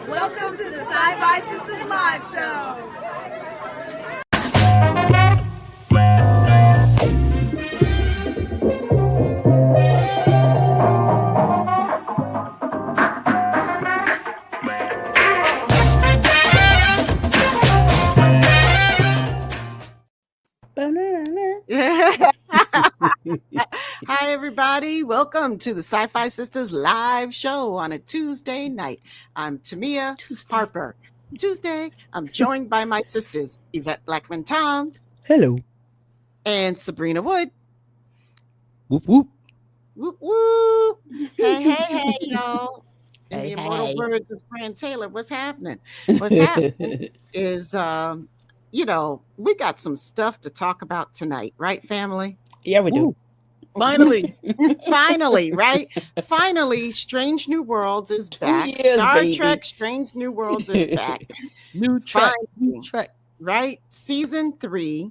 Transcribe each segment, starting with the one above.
Welcome to the SyFy Sistas live show. Hi, everybody. Welcome to the SyFy Sistas live show on a Tuesday night. I'm Tamia Harper. Tuesday, I'm joined by my sisters, Yvette Blackman-Tom. Hello. And Sabrina Wood. Whoop, whoop. Whoop, whoop. Hey, y'all. In the immortal words of Fran Taylor, what's happening? What's happening is, we got some stuff to talk about tonight, right, family? Yeah, we do. Ooh. Finally. Finally, right? Finally, Strange New Worlds is back. Star Trek Strange New Worlds is back. New track. Right? Season 3.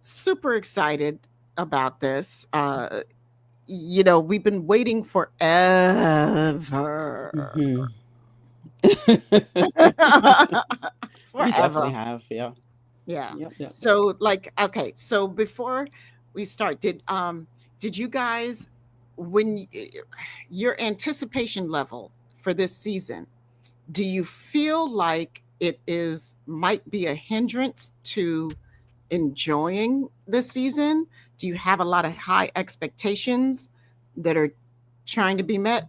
Super excited about this. We've been waiting forever. Mm-hmm. We definitely have, yeah. Yeah. Yep. So, so before we start, did you guys, when your anticipation level for this season, do you feel like it might be a hindrance to enjoying this season? Do you have a lot of high expectations that are trying to be met?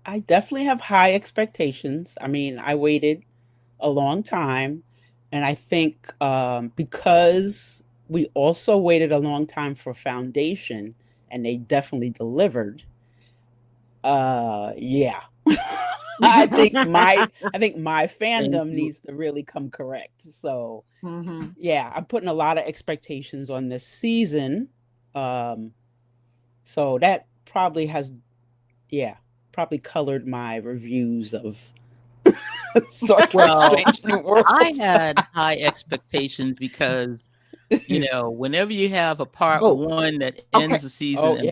I definitely have high expectations. I mean, I waited a long time, and I think because we also waited a long time for Foundation, and they definitely delivered. Yeah. I think my fandom needs to really come correct. So yeah, I'm putting a lot of expectations on this season. So that probably has colored my reviews of Star Trek Strange New Worlds. I had high expectations because whenever you have a part one that ends the season.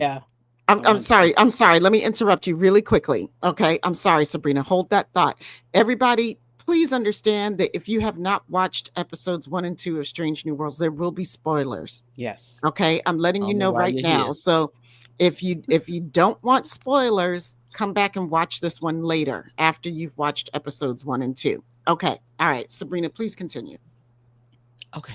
I'm sorry. Let me interrupt you really quickly. Okay. I'm sorry, Sabrina. Hold that thought. Everybody, please understand that if you have not watched episodes 1 and 2 of Strange New Worlds, there will be spoilers. Yes. Okay. I'm letting you know right now. Here. So if you don't want spoilers, come back and watch this one later after you've watched episodes 1 and 2. Okay. All right. Sabrina, please continue. Okay.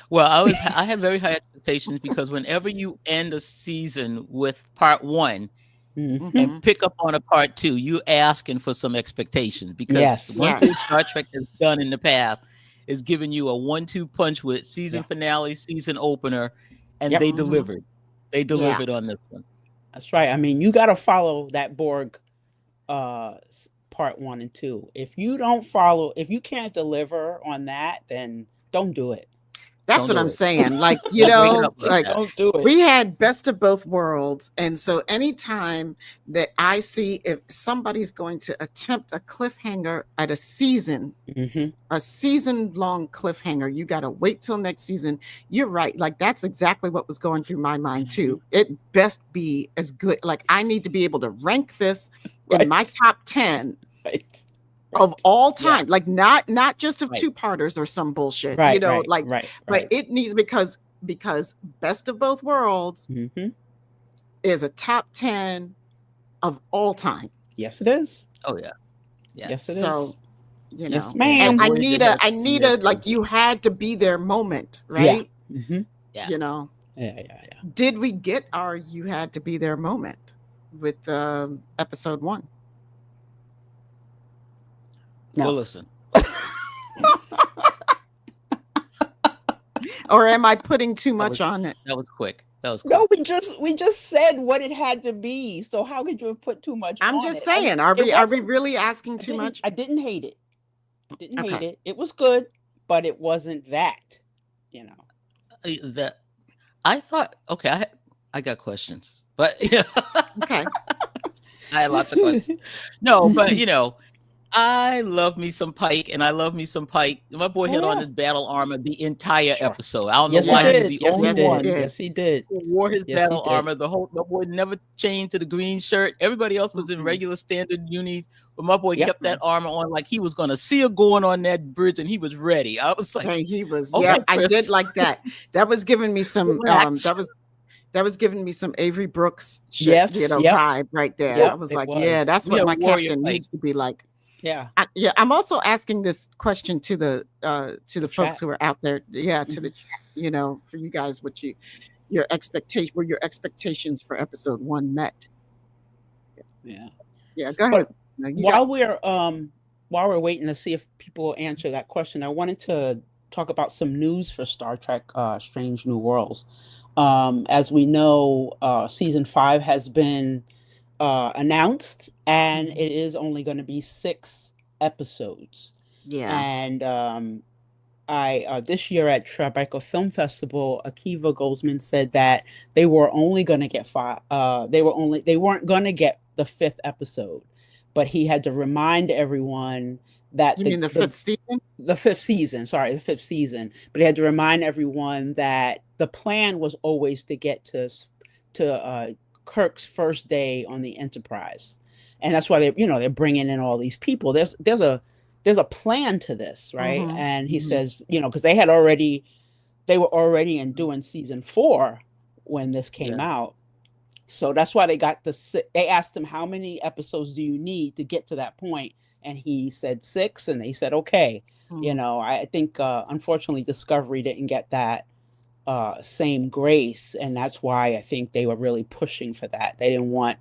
Well, I have very high expectations because whenever you end a season with part 1 and pick up on a part 2, you asking for some expectations because one thing Star Trek has done in the past is giving you a 1-2 punch with season finale, season opener, and they delivered. They delivered on this one. That's right. I mean, you got to follow that Borg part 1 and 2. If you can't deliver on that, then don't do it. That's what I'm saying. Like, don't do it. We had Best of Both Worlds. And so anytime that I see if somebody's going to attempt a cliffhanger at a season, a season-long cliffhanger, you got to wait till next season. You're right. Like, that's exactly what was going through my mind, too. It best be as good. Like, I need to be able to rank this in my top 10. Right. Of all time, like not just of two-parters or some bullshit, but it needs because Best of Both Worlds is a top 10 of all time. Yes, it is. Oh yeah. Yes, it is. So, yes, ma'am. And I need a like you had to be there moment, right? Yeah. Yeah. Did we get our you had to be there moment with episode 1? No. Well, listen. Or am I putting too much on it? That was quick. No, we just said what it had to be. So how could you have put too much on it? I'm just saying, are we really asking too much? I didn't hate it. Hate it. It was good, but it wasn't that, That I thought, okay, I got questions. But okay. I had lots of questions. No, but I love me some Pike, and I love me some Pike. My boy had on yeah. his battle armor the entire episode. I don't Yes, know why he he was did. the Yes, he only did. one Yes, he did. who wore his Yes, he battle did. armor. My boy never changed to the green shirt. Everybody else was in regular standard unis, but my boy Yep. kept that armor on like he was going to see her going on that bridge, and he was ready. I was like, and he was, okay, yeah, I Chris. did like that. That was giving me some, Relax. that was giving me some Avery Brooks shit, Yes, you know, yep. vibe right there. Yep, I was it like, was. yeah, that's Yeah, what my warrior captain Pike. needs to be like. Yeah. I'm also asking this question to the folks Chat. who are out there. Yeah, to the chat, you know, for you guys, were your expectations for episode 1 met? Yeah. Yeah, go ahead. But You while we're waiting to see if people answer that question, I wanted to talk about some news for Star Trek Strange New Worlds. As we know, season 5 has been announced, and it is only going to be 6 episodes. Yeah. And I this year at Tribeca Film Festival, Akiva Goldsman said that they were only going to get 5. They weren't going to get the 5th episode, but he had to remind everyone that You mean the 5th season? The 5th season, sorry, the 5th season. But he had to remind everyone that the plan was always to get to Kirk's first day on the Enterprise, and that's why they're bringing in all these people. There's a plan to this, right? And he says, because they were already in doing season 4 when this came out. So that's why they asked him, how many episodes do you need to get to that point? And he said 6, and they said, okay. I think, unfortunately, Discovery didn't get that same grace, and that's why I think they were really pushing for that. They didn't want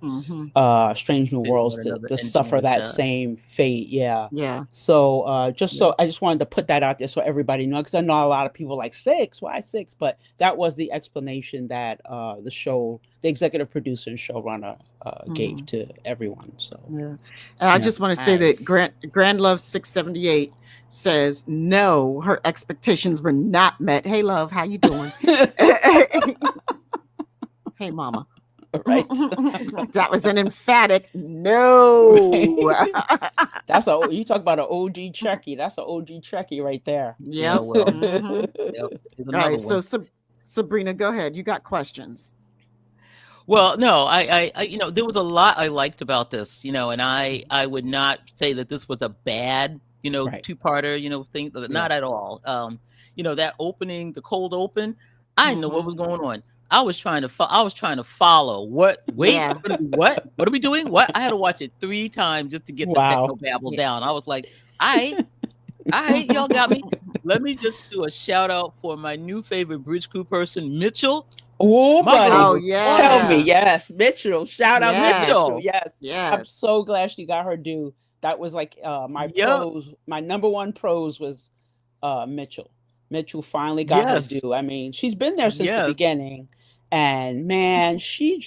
Strange New Worlds to suffer that same fate. Yeah. So I just wanted to put that out there so everybody knows, because I know a lot of people like 6. Why 6? But that was the explanation that the executive producer and showrunner gave to everyone. So and I just want to say that Grand Love 678 says no, her expectations were not met. Hey love, how you doing? Hey mama. Right. That was an emphatic no. You talk about an OG Trekkie. That's an OG Trekkie right there. Yeah. Well. All right, so Sabrina, go ahead. You got questions. Well, no, I there was a lot I liked about this, and I would not say that this was a bad, two-parter, thing. Not at all. That opening, the cold open, I didn't know what was going on. I was trying to follow what. Wait, what are we doing? What? I had to watch it 3 times just to get the techno babble down. I was like, I y'all got me. Let me just do a shout out for my new favorite bridge crew person, Mitchell. Oh, buddy. Oh, yeah. Tell me. Yes. Mitchell. Shout out Mitchell. Yes. Yes. I'm so glad she got her due. That was like my pros. My number one pros was Mitchell. Mitchell finally got her due. I mean, she's been there since the beginning. And man, she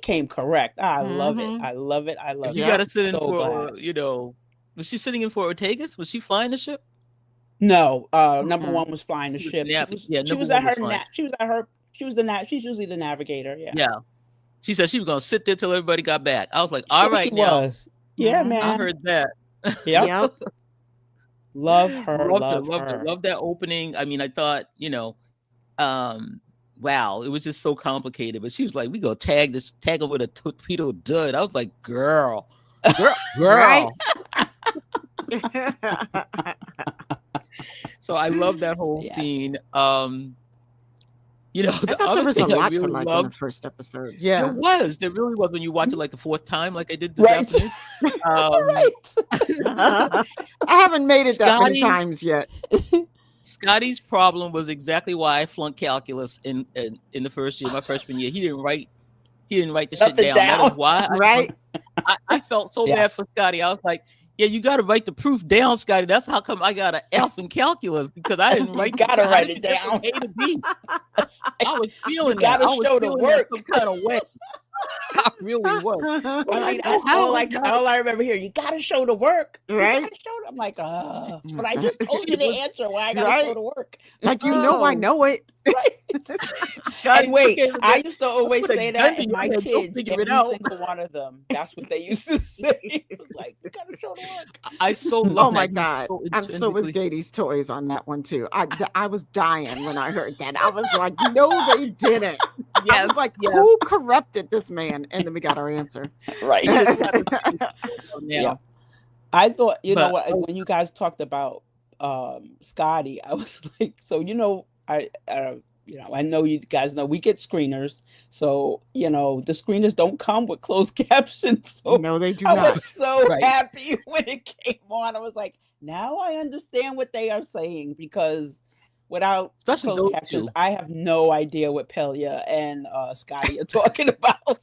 came correct. I love it. I love it. I love it. You got to sit in for, was she sitting in for Ortegas? Was she flying the ship? No. Number one was flying the ship. She's usually the navigator. Yeah. Yeah. She said she was going to sit there till everybody got back. I was like, all right now. Yeah, man. I heard that. Yep. Love her. Love that opening. I mean, I thought, wow, it was just so complicated. But she was like, we go tag her with a torpedo dud. I was like, girl. Right? So I love that whole scene. I thought there was a lot to like in the first episode. Yeah, there was. There really was when you watch it like the 4th time, like I did this afternoon. I haven't made it that many times yet. Scotty's problem was exactly why I flunked calculus in the first year, my freshman year. He didn't write the shit down. That is why I felt so bad for Scotty. I was like, yeah, you got to write the proof down, Scotty. That's how come I got an F in calculus, because I didn't write. You got to write it down. From A to B. I was feeling that. I was show the work some kind of way. I really was. That's all I remember here. You got to show the work, right? I'm like, but I just told you the answer. Why I got to show the work? Like I know it. And wait, I used to always say that, and my kids, every single one of them, that's what they used to say. It was like, we gotta show the work. I so love Oh my God. I'm so with Gatie's toys on that one too. I was dying when I heard that. I was like, no, they didn't. I was like, who corrupted this man? And then we got our answer. Right. Yeah. I thought, know what, when you guys talked about Scotty, I was like, so I know you guys know we get screeners, so the screeners don't come with closed captions. So no, they do not. I was so happy when it came on. I was like, now I understand what they are saying, because without closed captions, I have no idea what Pelia and Scotty are talking about.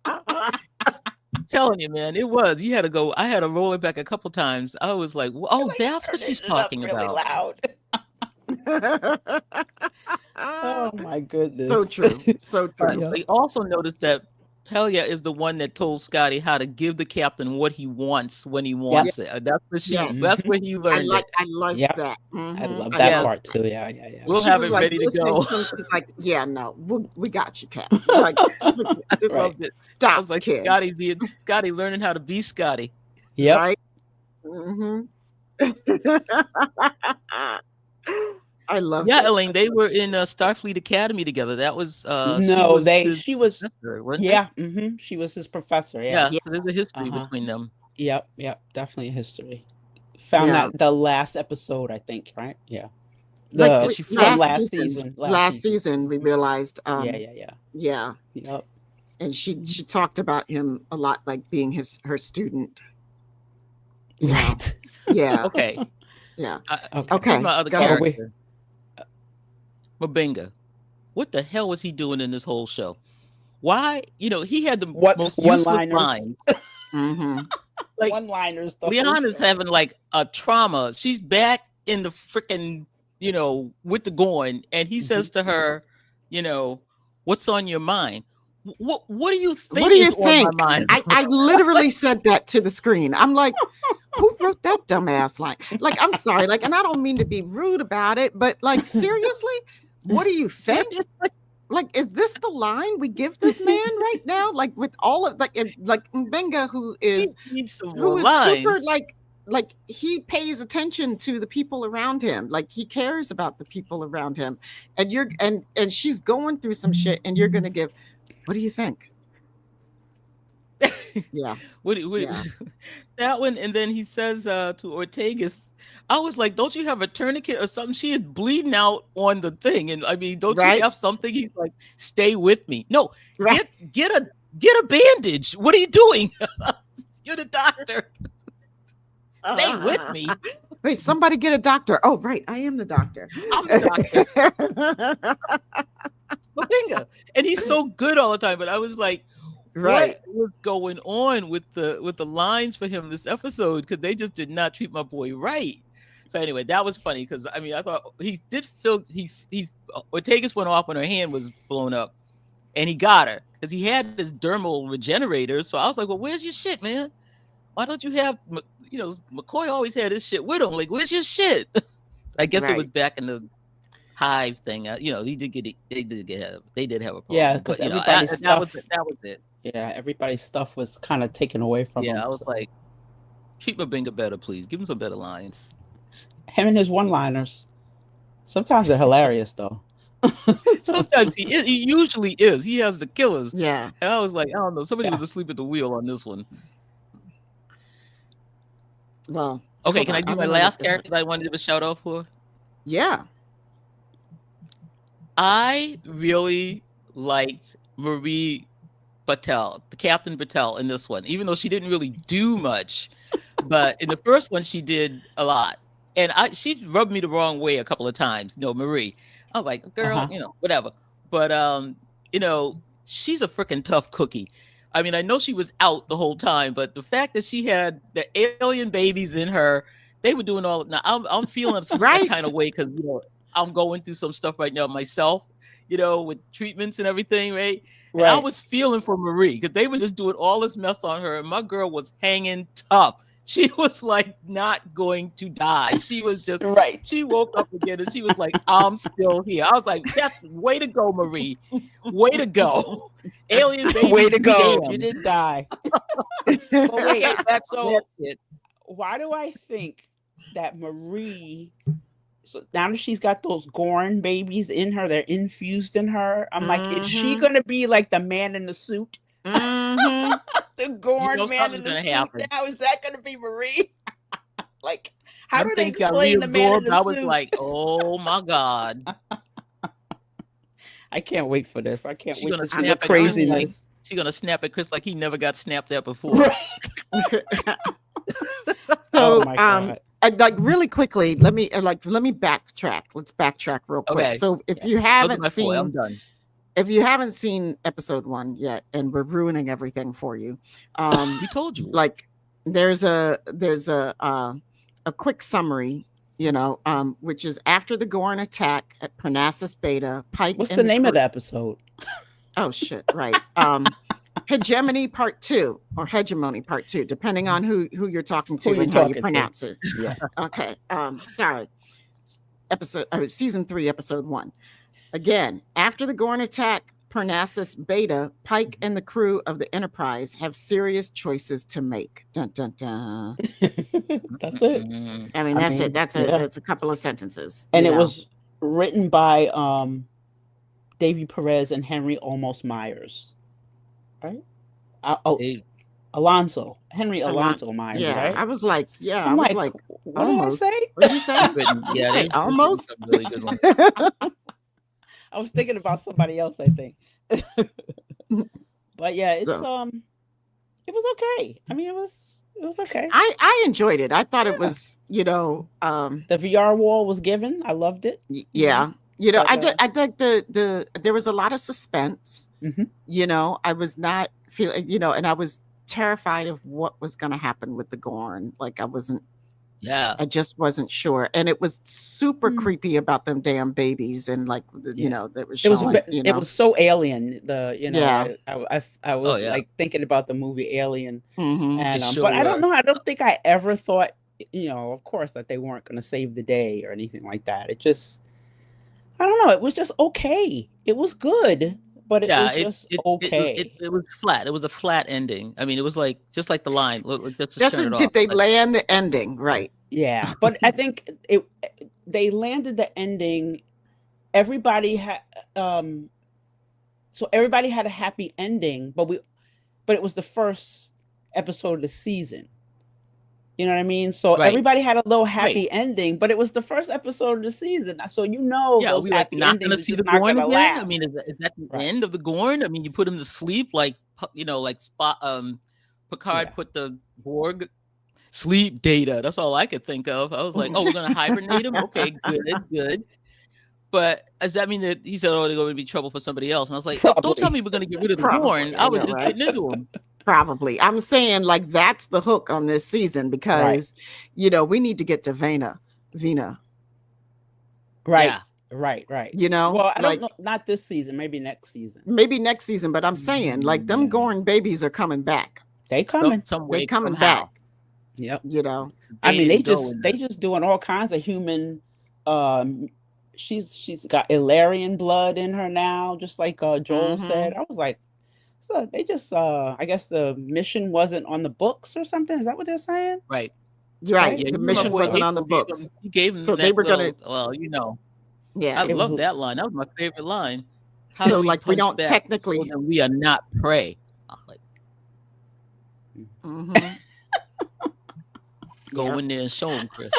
I'm telling you, man, it was. You had to go. I had to roll it back a couple times. I was like, "Oh, that's what she's talking about." Loud. Oh my goodness! So true, so true. But we also noticed that Pelia is the one that told Scotty how to give the captain what he wants when he wants it. That's what that's where he learned it. I like that. Mm-hmm. I love that part too. Yeah. We'll have it ready to go. She's like, yeah, no, we got you, Captain. Like, stop, like kid. Scotty learning how to be Scotty. Yeah. Right. Mm-hmm. I love. Yeah, Elaine, they were in Starfleet Academy together. That was she was she was his professor. Yeah. So there's a history between them. Yep, definitely a history. Found that the last episode, I think, right? Yeah. Last season. Last season, we realized. Yeah. Yep. And she talked about him a lot, like being her student. Right. Yeah. Okay. Yeah. Okay. My other character, Mbinga. What the hell was he doing in this whole show? Why? He had the most useless lines. Mm-hmm. Like one-liners. Liana's having like a trauma. She's back in the freaking, with the going, and he says to her, what's on your mind? What do you think is on my mind? I literally said that to the screen. I'm like, who wrote that dumbass line? Like, I'm sorry. Like, and I don't mean to be rude about it, but like, seriously, what do you think? Like, is this the line we give this man right now? Like, with all of like Mbinga, who is super like he pays attention to the people around him. Like, he cares about the people around him, and and she's going through some shit, and you're gonna give. What do you think? Yeah. That one, and then he says to Ortegas, I was like, don't you have a tourniquet or something? She is bleeding out on the thing. And I mean, don't you have something? He's like, stay with me. No, get a bandage. What are you doing? You're the doctor. Stay with me. Wait, somebody get a doctor. Oh, right. I am the doctor. I'm the doctor. Mbinga. And he's so good all the time. But I was like, what was going on with the lines for him this episode? Because they just did not treat my boy right. So anyway, that was funny because I mean I thought he did feel Ortegas went off when her hand was blown up, and he got her because he had his dermal regenerator. So I was like, well, where's your shit, man? Why don't you have McCoy always had his shit with him? Like, where's your shit? I guess it was back in the Hive thing. They did have a problem. Yeah, because everybody's stuff. That was it. Yeah, everybody's stuff was kind of taken away from him. Yeah, I was like, treat Mbinga better, please. Give him some better lines. Him and his one-liners. Sometimes they're hilarious, though. Sometimes he usually is. He has the killers. Yeah. And I was like, I don't know. Somebody was asleep at the wheel on this one. Well. Okay, can I do my last character that I wanted to give a shout out for? Yeah. I really liked Marie Patel, the Captain Patel in this one, even though she didn't really do much. But in the first one, she did a lot. And she's rubbed me the wrong way a couple of times. Marie. I was like, girl, whatever. But, she's a freaking tough cookie. I mean, I know she was out the whole time, but the fact that she had the alien babies in her, they were doing all. Now, I'm feeling some kind of way because, I'm going through some stuff right now myself, with treatments and everything, right? And I was feeling for Marie because they were just doing all this mess on her, and my girl was hanging tough. she was like not going to die. She was just Right. She woke up again and she was like, I'm still here. I was like, that's way to go, Marie. Way to go. Alien baby. Way to go. Damn. You didn't die. But wait, that's so it. why do I think that Marie, so now that she's got those Gorn babies in her, they're infused in her. I'm like, is she gonna be like the man in the suit? The Gorn man in the suit. Happen. Now is that gonna be Marie? Like, how do they Things got explain the man in the I suit? was like, oh my God. I can't wait for this. I can't wait to see the snap at Chris craziness. She's gonna snap at Chris like he never got snapped at before. Right. So, Oh my God. like really quickly, let me backtrack. Let's backtrack real quick. Okay. So if you haven't seen episode 1 yet, and we're ruining everything for you, we told you. Like there's a quick summary, which is after the Gorn attack at Parnassus Beta, Pike. What's the name of the episode? Oh shit! Right. Hegemony Part 2 or Hegemony Part 2, depending on who you're talking to and how you pronounce it. Yeah. Okay. Sorry. Season 3, episode 1. Again, after the Gorn attack, Parnassus Beta, Pike and the crew of the Enterprise have serious choices to make. Dun dun dun. That's it. I mean, that's it. That's it. It's a couple of sentences. And it was written by Davy Perez and Henry Olmos Myers. Right? Alonso. Henry Alonso Myers, right? I was like, I'm like, what almost. did I say? What did you say? They almost. Really good one. I was thinking about somebody else, I think. But yeah, it was okay. I mean, it was okay. I enjoyed it. I thought it was, the VR wall was given. I loved it. Yeah. I think there was a lot of suspense. I was not feeling, and I was terrified of what was going to happen with the Gorn. Like I just wasn't sure. And it was super creepy about them damn babies. And like, that was showing, it was so alien. I was like thinking about the movie Alien. And, but I don't know. I don't think I ever thought, of course, that they weren't going to save the day or anything like that. It just, I don't know. It was just okay. It was good, but it was just okay. It was flat. It was a flat ending. I mean, it was like just like the line. Did they land the ending right? Yeah, but I think they landed the ending. Everybody had so everybody had a happy ending, but it was the first episode of the season. You know what I mean? So everybody had a little happy ending, but it was the first episode of the season. So those happy endings see are the just not Gorn going to again? last. I mean, is that the end of the Gorn? I mean, you put him to sleep like Picard put the Borg sleep data. That's all I could think of. I was like, oh, we're going to hibernate him? Okay, good. But does that mean that he said, oh, they're going to be trouble for somebody else? And I was like, don't tell me we're going to get rid of the Gorn. I was just getting into him. Probably. I'm saying like that's the hook on this season because, we need to get to Vina. Right. Yeah. Right. Well, I don't know. Not this season. Maybe next season. But I'm saying like them Gorn babies are coming back. They coming. They coming back. Yep. I mean, they just doing all kinds of human. She's got Illyrian blood in her now, just like Joel said. I was like, so they just I guess the mission wasn't on the books or something. Is that what they're saying? Right. Right. Yeah, the mission wasn't on the books. He gave them so they were going to. Well, Yeah. I love that line. That was my favorite line. So like we don't technically. We are not prey. Like, go in there and show him, Chris.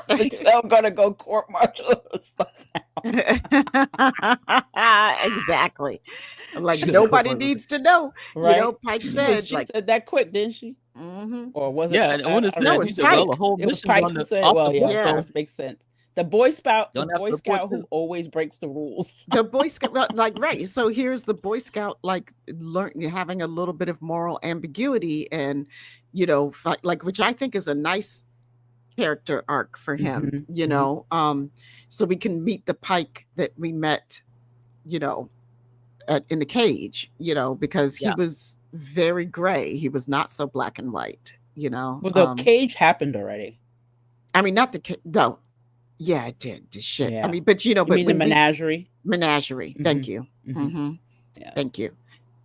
I'm gonna go court martial stuff Exactly. I'm like nobody needs to know. Right. Pike said she said that quick, didn't she? Or was it? Yeah, no, it was Pike. Pike. The whole it was Pike who said, "Well, yeah, makes sense." The Boy Scout who always breaks the rules. The Boy Scout, like right. So here's the Boy Scout, like having a little bit of moral ambiguity, and like which I think is a nice character arc for him. So we can meet the Pike that we met, in the cage. Because he was very gray. He was not so black and white. you know. Well, the cage happened already. I mean, not the cage. No, yeah, it did. The shit. Yeah. I mean, but you know, You mean the menagerie? Menagerie. Thank you. Yeah. Thank you.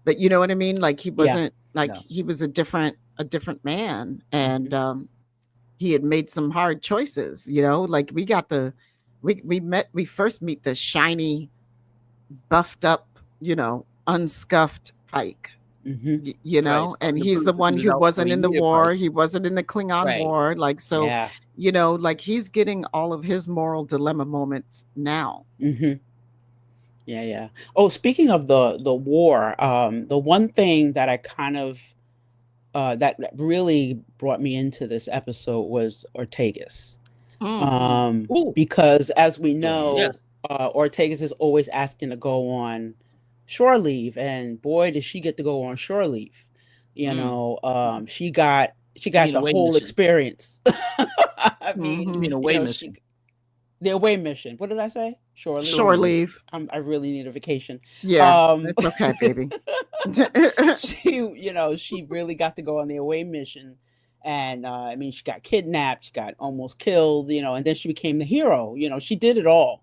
But you know what I mean? Like he wasn't like No. he was a different man, and he had made some hard choices. You know, like we first meet the shiny, buffed up, you know, unscuffed Pike. You know, Right. and The he's the person one who's who out for wasn't a in the year, war. Pike. He wasn't in the Klingon Right. war. Like, so, Yeah. you know, like he's getting all of his moral dilemma moments now. Yeah. Oh, speaking of the war, the one thing that I kind of that really brought me into this episode was Ortegas. Ooh. Because as we know, Yes. Ortegas is always asking to go on shore leave, and boy, did she get to go on shore leave. You know, she got mean the away whole mission? experience. I mean, You mean you away know, mission? the away mission. What did I say? Shore leave. Shore leave. I really need a vacation. Yeah, it's okay, baby. She really got to go on the away mission, and I mean, she got kidnapped, she got almost killed, you know, and then she became the hero. You know, she did it all.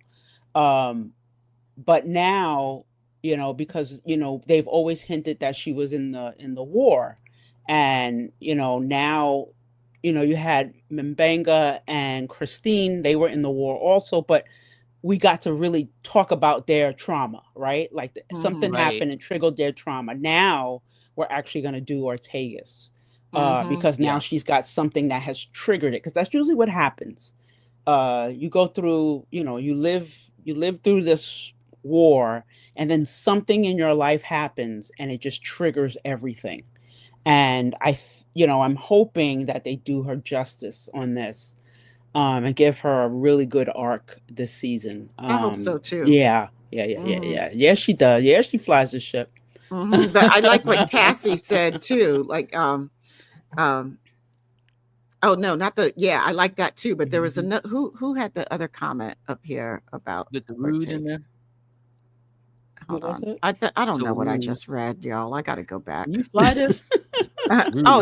But now, you know, because you know they've always hinted that she was in the war, and you know now, you know, you had Mbenga and Christine; they were in the war also, but we got to really talk about their trauma, right? Like something happened and triggered their trauma. Now we're actually going to do Ortegas because now she's got something that has triggered it. Because that's usually what happens. You go through, you know, you live through this war, and then something in your life happens, and it just triggers everything. And I'm hoping that they do her justice on this. And give her a really good arc this season. I hope so too. Yeah. Yeah, she does. Yeah, she flies the ship. But I like what Cassie said too. Like, oh no, not the. Yeah, I like that too. But there was another. Who had the other comment up here about with the rude in there? Hold on. I don't know what I just read, y'all. I got to go back. Can you fly this?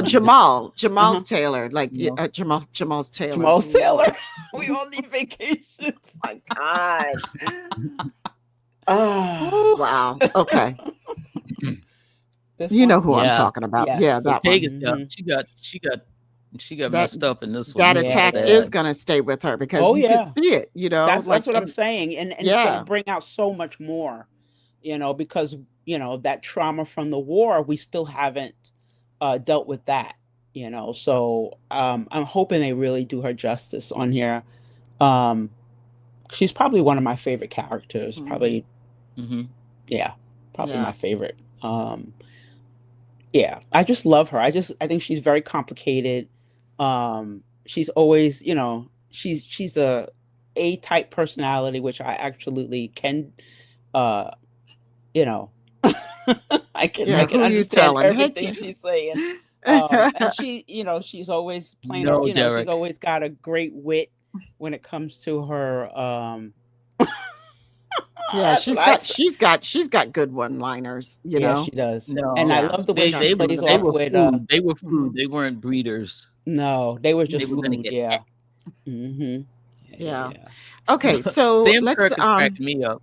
Jamal's Taylor, like Jamal's Taylor. Jamal's Taylor. We all need vacations. My God. Oh wow. Okay. You know who I'm talking about. Yes. Yeah, that one. She got messed up in this one. That attack is gonna stay with her because you can see it. You know, that's what I'm saying, and it's gonna bring out so much more. You know, because you know that trauma from the war, we still haven't dealt with that, you know. So I'm hoping they really do her justice on here. She's probably one of my favorite characters. Probably, probably my favorite. Yeah, I just love her. I think she's very complicated. She's always, you know, she's a type personality, which I absolutely can, you know. I can understand everything she's saying. And she, you know, she's always playing, you know, she's always got a great wit when it comes to her. Yeah, she's got good one-liners, you know. Yeah, she does. No, and I love the way she plays off with they were food. They weren't breeders. No, they were just food. Yeah. Yeah. Okay, so Sam let's Kirk cracked me up.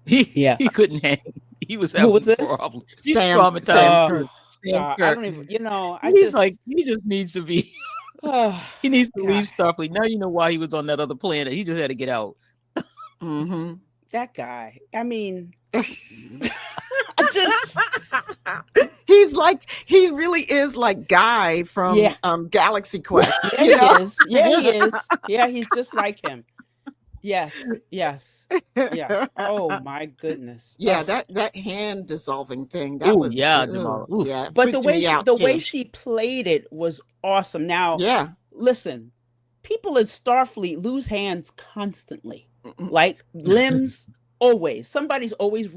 He couldn't hang. He was having problems. He's traumatized. I don't even, you know, he just needs to be. He needs to leave Starfleet. Now you know why he was on that other planet. He just had to get out. That guy. I mean, he really is like Guy from Galaxy Quest. Yeah, he is. Yeah, he is. Yeah, he's just like him. Yes. Oh my goodness. Yeah, that hand dissolving thing. That was Jamal. Yeah. But the way she played it was awesome. Now, listen, people in Starfleet lose hands constantly. Like limbs, always. Somebody's always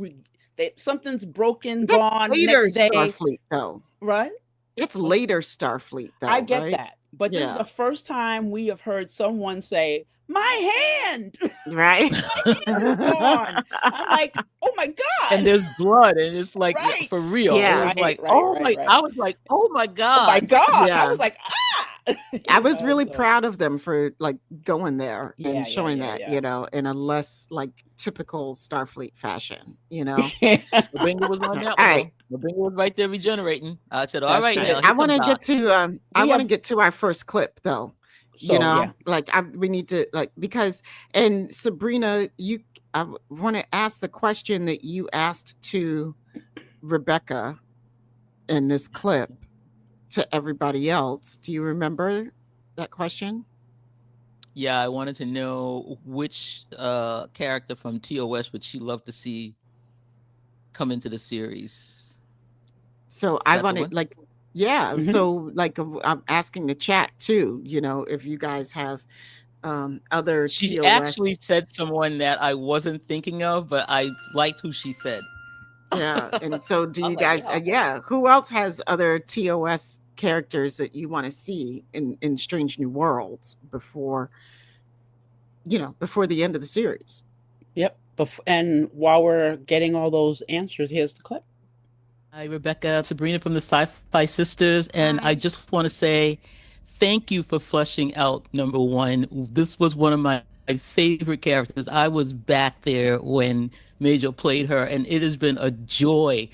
something's broken, gone. Later next day. Starfleet, though. Right? It's later Starfleet, though. I get that. But this is the first time we have heard someone say, "My hand!" Right. My hand is gone. I'm like, "Oh my God." And there's blood, and it's like Right. for real. Yeah. It was like, Right. I was like, oh my Oh my God. God. Yeah. I was like, I was really proud of them for like going there and showing that, yeah. in a less like typical Starfleet fashion, Mabinga was on that one. right. Mabinga was right there regenerating. I said, all right, now I want to get to get to our first clip though. So, we need to because and Sabrina, I want to ask the question that you asked to Rebecca in this clip to everybody else. Do you remember that question? Yeah, I wanted to know which character from TOS would she love to see come into the series. So I wanted so I'm asking the chat too, if you guys have other She TOS. actually said someone that I wasn't thinking of, but I liked who she said. Yeah, and so do you guys who else has other TOS characters that you want to see in Strange New Worlds before the end of the series? Yep. And while we're getting all those answers, here's the clip. Hi, Rebecca, Sabrina from the SyFy Sistas, and I just want to say thank you for fleshing out number one. This was one of my favorite characters. I was back there when Major played her, and it has been a joy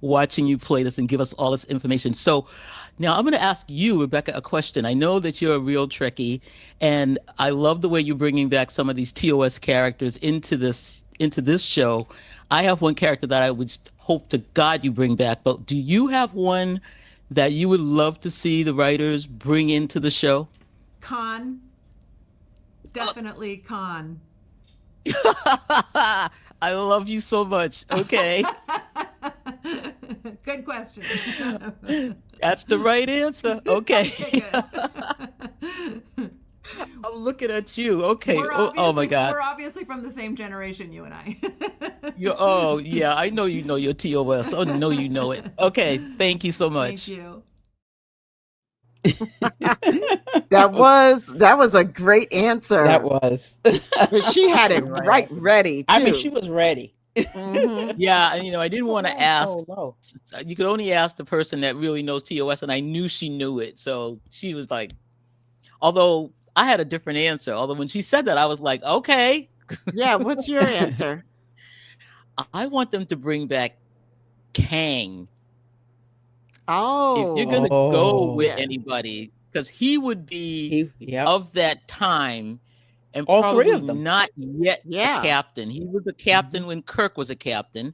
watching you play this and give us all this information. So now I'm going to ask you, Rebecca, a question. I know that you're a real Trekkie, and I love the way you're bringing back some of these TOS characters into this show. I have one character that I would hope to God you bring back, but do you have one that you would love to see the writers bring into the show? Khan. Definitely Khan. I love you so much. Okay. Good question. That's the right answer. Okay. I'm looking at you. Okay. Oh my God. We're obviously from the same generation, you and I. Oh yeah, I know you know your TOS. Oh no, you know it. Okay. Thank you so much. Thank you. That was a great answer. That was. But she had it right ready too. I mean, she was ready. Mm-hmm. Yeah, and I didn't want to ask. You could only ask the person that really knows TOS, and I knew she knew it. So she was like, although I had a different answer. Although when she said that, I was like, okay. Yeah, what's your answer? I want them to bring back Kang. Oh, if you're gonna go with anybody, because he would be of that time, and all probably three of them. Not yet a captain. He was a captain when Kirk was a captain.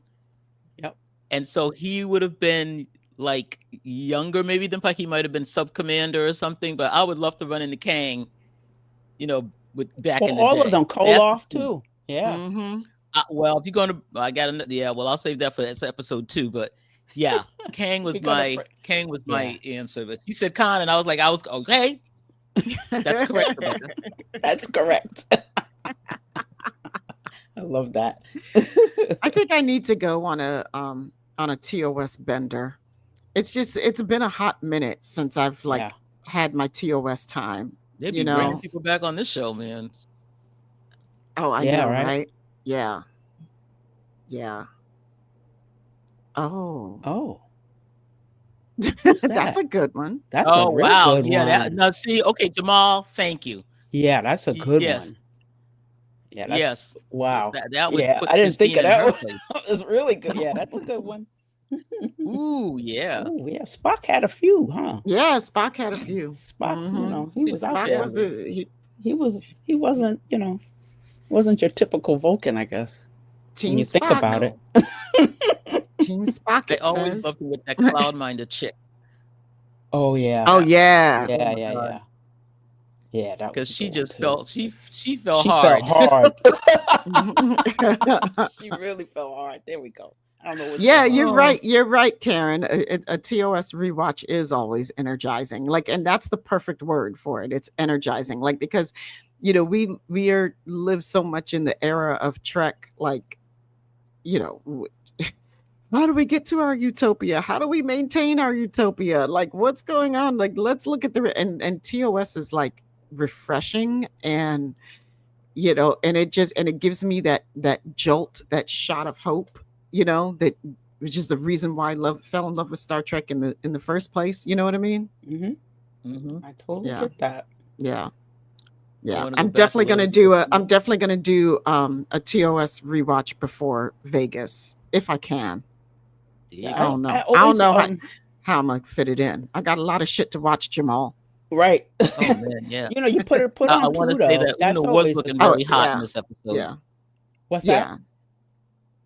Yep. And so he would have been like younger, maybe than Pike. He might have been sub commander or something. But I would love to run into Kang. With back in the all day. of them. Koloff too. Yeah. Mm-hmm. Well, if you're gonna, I got another. Yeah. Well, I'll save that for episode 2. But yeah, Kang was my answer. But you said Khan, and I was okay. That's correct, Rebecca. That's correct. I love that. I think I need to go on a TOS bender. It's been a hot minute since I've had my TOS time. They'd be bringing people back on this show, man. Oh, I know, right? Yeah. Yeah. Oh. That's a good one. That's a really good one. Now see, okay, Jamal, thank you. Yeah, that's a good one. Yeah, that's, wow. That would I didn't think of that one. It's really good. Yeah, that's a good one. Ooh, yeah. Ooh, yeah. Spock had a few, huh? Yeah, Spock had a few. Spock, he was Spock out there. He wasn't, wasn't your typical Vulcan, I guess. Team when you Spock. think about it. Team Spock. They always loved with that cloud-minded chick. Oh yeah. Oh yeah. Yeah. Yeah, that because she just too. felt she felt hard. She really felt hard. There we go. I don't know what. Yeah, you're right. You're right, Karen. A TOS rewatch is always energizing. And that's the perfect word for it. It's energizing. Because, we live so much in the era of Trek. How do we get to our utopia? How do we maintain our utopia? Like, what's going on? Like, let's look at and TOS is like refreshing, and and it gives me that jolt, that shot of hope, that which is the reason why I fell in love with Star Trek in the first place. You know what I mean? I totally get that. Yeah. I'm definitely gonna do a TOS rewatch before Vegas if I can. I don't know. I don't know how I'm gonna fit it in. I got a lot of shit to watch, Jamal. Right. Oh man, yeah. You put on I want to say that Una was looking very hot in this episode. Yeah. What's that?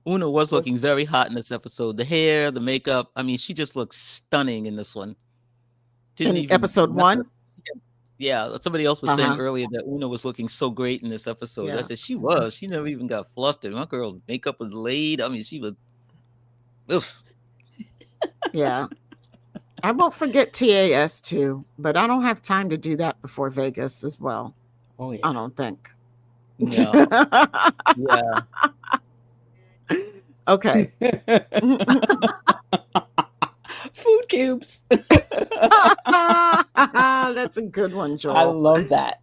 Una was looking very hot in this episode. The hair, the makeup. I mean, she just looks stunning in this one. In episode 1? Yeah, somebody else was saying earlier that Una was looking so great in this episode. I said she was. She never even got flustered. My girl's makeup was laid. I mean, she was. Oof. Yeah. I won't forget TAS too, but I don't have time to do that before Vegas as well. Oh yeah. I don't think. No. Yeah. Okay. Food cubes. That's a good one, Joel. I love that.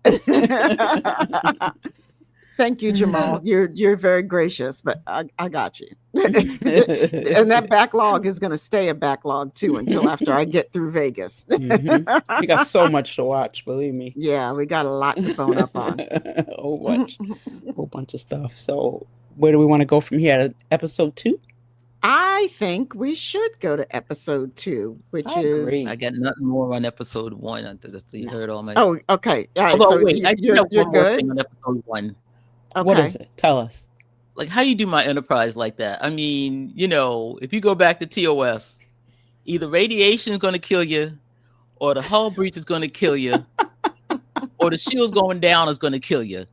Thank you, Jamal. You're very gracious, but I got you. And that backlog is going to stay a backlog too until after I get through Vegas. We got so much to watch, believe me. Yeah, we got a lot to bone up on. A whole bunch of stuff. So where do we want to go from here? Episode 2? I think we should go to episode 2, which is. I got nothing more on episode 1 until you heard all my. Oh, okay. All right. Although, So wait, you're good on episode 1. Okay. What is it? Tell us. Like, how you do my Enterprise like that? I mean, if you go back to TOS, either radiation is going to kill you, or the hull breach is going to kill you, or the shields going down is going to kill you.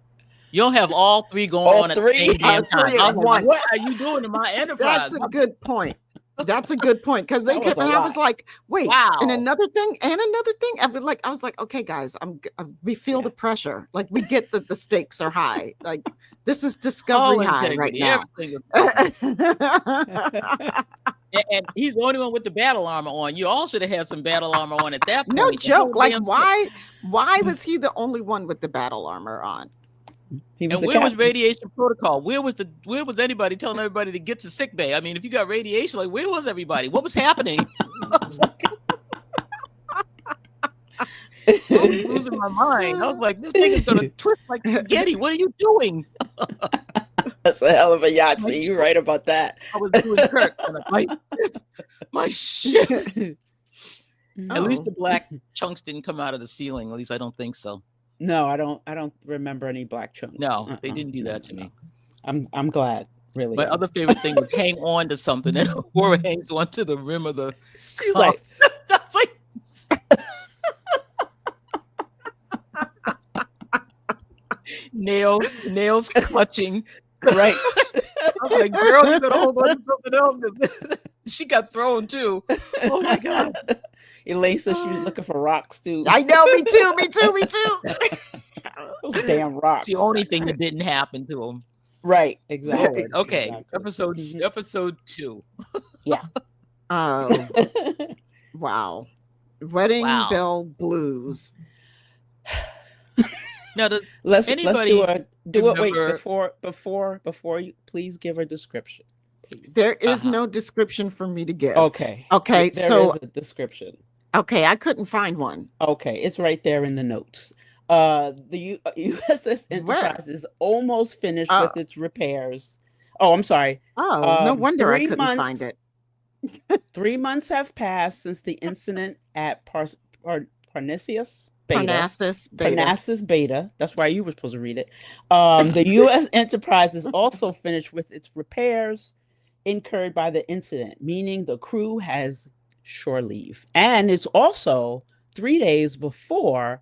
You don't have all three going on at the same damn time. What are you doing to my Enterprise? That's a good point. That's a good point, because they kept, and I was like, wait, and another thing. I was like, okay, guys, we feel the pressure. Like, we get that the stakes are high. Like, this is Discovery high right now. And he's the only one with the battle armor on. You all should have had some battle armor on at that point. No joke. Like, why was he the only one with the battle armor on? And where was radiation protocol? Where was anybody telling everybody to get to sick bay? I mean, if you got radiation, like, where was everybody? What was happening? I was losing my mind. I was like, this thing is gonna twist like spaghetti. What are you doing? That's a hell of a Yahtzee. You're right about that. I was doing Kirk. My shit. At least the black chunks didn't come out of the ceiling. At least I don't think so. No, I don't remember any black chunks. No, they didn't do that to me. I'm glad, really. My other favorite thing was hang on to something, and Aurora hangs on to the rim of the. She's like, that's like. nails clutching. Right. I was like, girl, you better hold on to something else. She got thrown too. Oh my God. Elaine says she was looking for rocks too. I know, me too. Those damn rocks. It's the only thing that didn't happen to him. Right, exactly. Okay, exactly. episode 2. Yeah. Oh, wow. Wedding Bell Blues. Now, let's do it. Wait, before you please give a description. Please. There is no description for me to give. Okay. There is a description. Okay, I couldn't find one. Okay, it's right there in the notes. The USS Enterprise is almost finished with its repairs. Oh, I'm sorry. Oh, no wonder I couldn't find it. 3 months have passed since the incident at Parnassus Beta. That's why you were supposed to read it. The U.S. Enterprise is also finished with its repairs incurred by the incident, meaning the crew has shore leave. And it's also 3 days before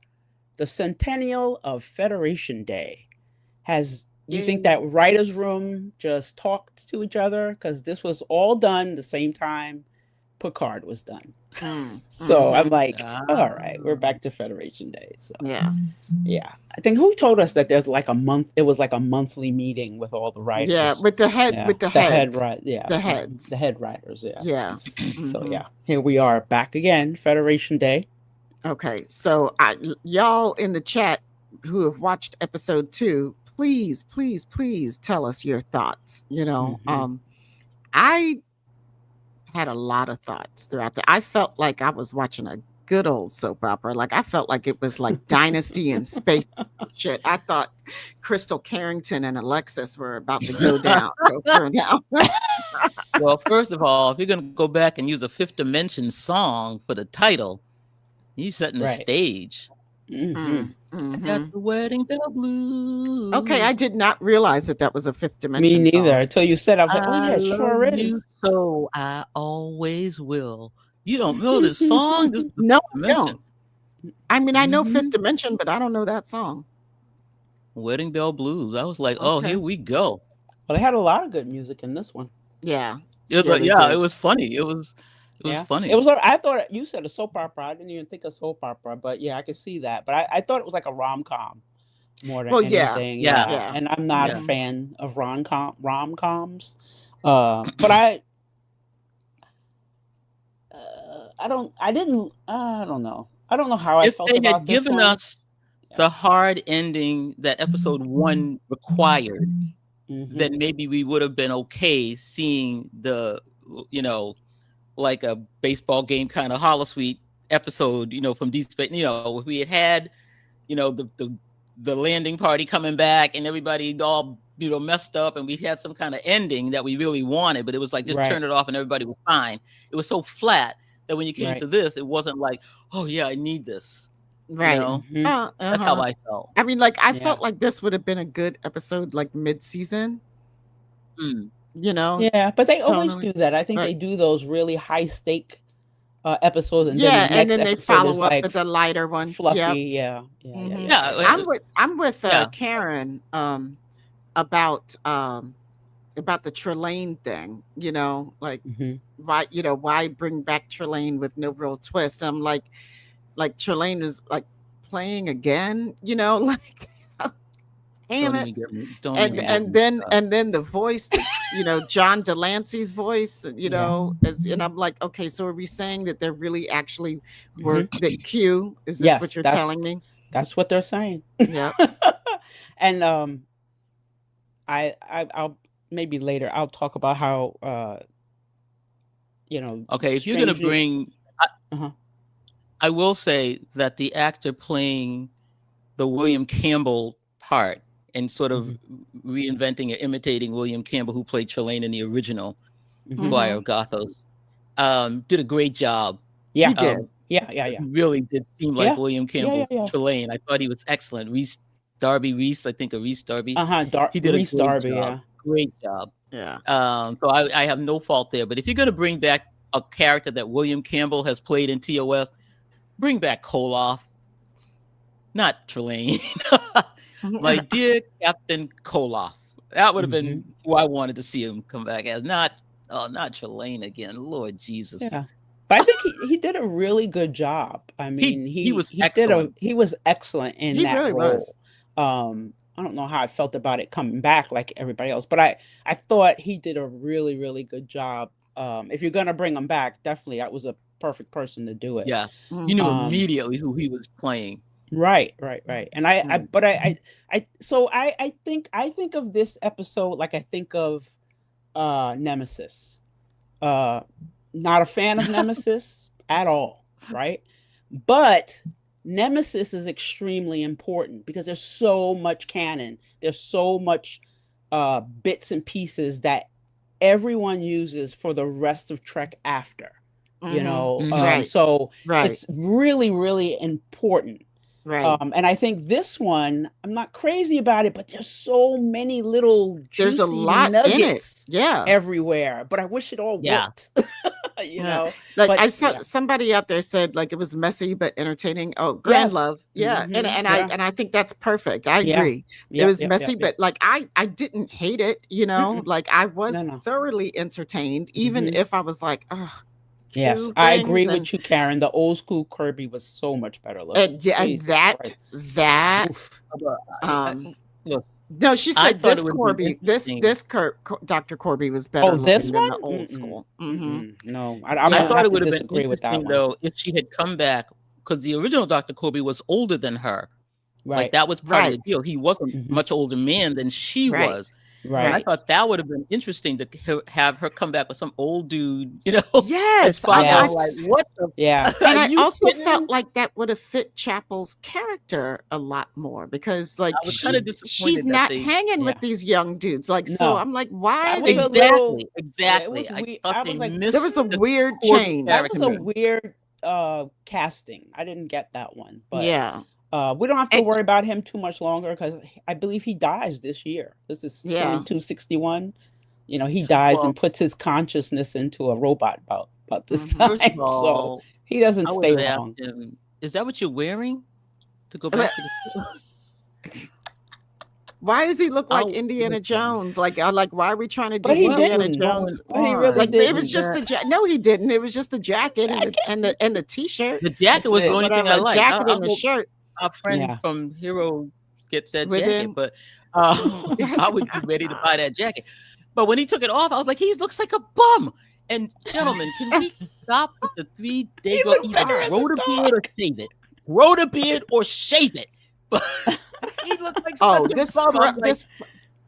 the centennial of Federation Day. You think that writer's room just talked to each other? Because this was all done the same time Picard was done. So I'm like, all right, we're back to Federation Day. So Yeah. I think who told us that there's like a month? It was like a monthly meeting with all the writers. Yeah, with the head, Yeah. with the head, heads. The heads. the head writers. Yeah. Yeah. So here we are back again, Federation Day. Okay, so y'all in the chat who have watched episode 2, please tell us your thoughts. I had a lot of thoughts throughout I felt like I was watching a good old soap opera. Like I felt like it was like Dynasty and space shit. I thought Crystal Carrington and Alexis were about to go down. Well, first of all, if you're going to go back and use a Fifth Dimension song for the title, you're setting the stage. Got the wedding bell blues. Okay, I did not realize that was a Fifth Dimension. Me neither. Song. Until you said, I was like, oh yeah, it sure is. You, so I always will. You don't know this song? This no, I don't. I mean, I know Fifth Dimension, but I don't know that song. Wedding Bell Blues. I was like, oh, here we go. Well, they had a lot of good music in this one. Yeah. It was funny. It was funny. It was. I thought you said a soap opera. I didn't even think of soap opera, but yeah, I could see that. But I thought it was like a rom-com more than anything. Yeah. And I'm not a fan of rom-coms. But I don't know. I don't know how I felt about this one. If they had given us the hard ending that episode 1 required, then maybe we would have been okay seeing the, like a baseball game kind of holosuite episode, from Deep Space. If we had the landing party coming back and everybody all messed up, and we had some kind of ending that we really wanted, but it was like just turn it off and everybody was fine. It was so flat that when you came to this, it wasn't like, oh yeah, I need this. Right. That's how I felt. I mean, like I felt like this would have been a good episode, like mid-season. Yeah, but they always do that. I think they do those really high stake episodes, and then they follow up with a lighter one. Fluffy, yeah. I'm with Karen about the Trelane thing. Why bring back Trelane with no real twist? I'm like Trelane is like playing again. Damn it! And then the voice, John Delancey's voice, and I'm like, okay, so are we saying that they're really actually were that Q? Is this what you're telling me? That's what they're saying. Yeah. And I'll maybe later I'll talk about how Okay, if you're gonna bring, I will say that the actor playing the William Campbell part and sort of reinventing or imitating William Campbell, who played Trelane in the original Squire of Gothos, did a great job. Yeah, he did. Yeah. Really did seem like William Campbell Trelane. I thought he was excellent. Reese Darby. He did Reese a great Darby, job. Great job. Yeah. So I have no fault there. But if you're going to bring back a character that William Campbell has played in TOS, bring back Koloff, not Trelane. My dear Captain Koloff. That would have been who I wanted to see him come back as. Not Trelane again. Lord Jesus. Yeah. But I think he did a really good job. I mean, he was excellent. He was excellent in that really role. Was. I don't know how I felt about it coming back like everybody else, but I thought he did a really, really good job. If you're gonna bring him back, definitely that was a perfect person to do it. Yeah, you knew immediately who he was playing. Right. And I think of this episode like I think of Nemesis. Not a fan of Nemesis at all, right? But Nemesis is extremely important because there's so much canon. There's so much bits and pieces that everyone uses for the rest of Trek after, So it's really, really important. Right. And I think this one, I'm not crazy about it, but there's so many little there's a lot nuggets in it. Everywhere. But I wish it all worked. Like I saw somebody out there said like it was messy but entertaining. Oh, Grand Love. Yeah. And I think that's perfect. I agree. It was messy, but like I didn't hate it, like I was thoroughly entertained, even if I was like, oh, Yes, two I things. agree with you, Karen. The old school Kirby was so much better looking. And Jesus Christ. that. Oof. Look, No, she I said thought this it would have been Corby, interesting. Dr. Corby was better Oh, this looking than the one? old Mm-mm. school. No, I'm Yeah. I gonna thought have it to would have been disagree with that interesting one. though if she had come back, because the original Dr. Corby was older than her. Like Right. that was part of the Right. deal. He wasn't Mhm. much older man than she Right. was. Right. I thought that would have been interesting to have her come back with some old dude, and Yes. spot Yeah. on like, what the Yeah. And are I you also kidding? felt like that would have fit Chapel's character a lot more because, like, I was kind of she's disappointed that not they hanging with Yeah. these young dudes. Like, so No. I'm like, why That they? was a little. exactly. It was I weird. thought I they was like, missed There was a the weird Corby change. that was to a me. weird casting. I didn't get that one, but Yeah. we don't have to And- worry about him too much longer because I believe he dies this year. This is Yeah. turning 261. He dies Well- and puts his consciousness into a robot about this Mhm. time. First of all, So he doesn't I would stay have long. asked him, is that what you're wearing to go back to the Why does he look like Oh, Indiana listen. Jones? Like why are we trying to do But he Indiana didn't. Jones? But he really Like it was didn't. just the no, he didn't. It was just the jacket and the t-shirt. The jacket was the only thing I Whatever, liked. jacket I and the hope shirt. our friend Yeah. from Hero gets that With jacket, him. but I would be ready to buy that jacket. But when he took it off, I was like, he looks like a bum. And gentlemen, can we stop with the 3 day go looked either better in grow the the beard or shave it? Grow the beard or shave it. But he looked like such a bum. I'm like,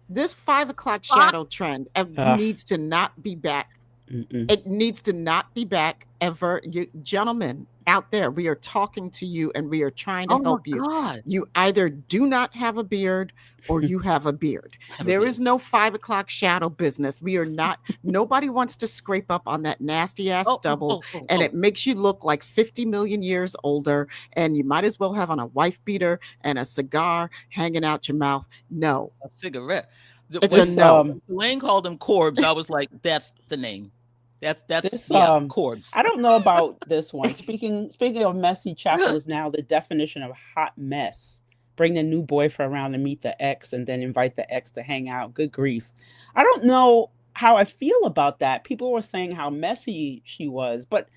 this 5 o'clock Stop. shadow trend needs to not be back. Mm-mm. It needs to not be back ever. You gentlemen out there, we are talking to you and we are trying to oh my help you. God. You either do not have a beard or you have a beard. There is no 5 o'clock shadow business. We are not, nobody wants to scrape up on that nasty ass stubble. And it makes you look like 50 million years older. And you might as well have on a wife beater and a cigar hanging out your mouth. No. A cigarette. It's When a no. Lane called him Corbs, I was like, that's the name. That's This, Corbs. I don't know about this one. Speaking of messy, Chapel is now the definition of hot mess. Bring the new boyfriend around to meet the ex and then invite the ex to hang out. Good grief. I don't know how I feel about that. People were saying how messy she was, but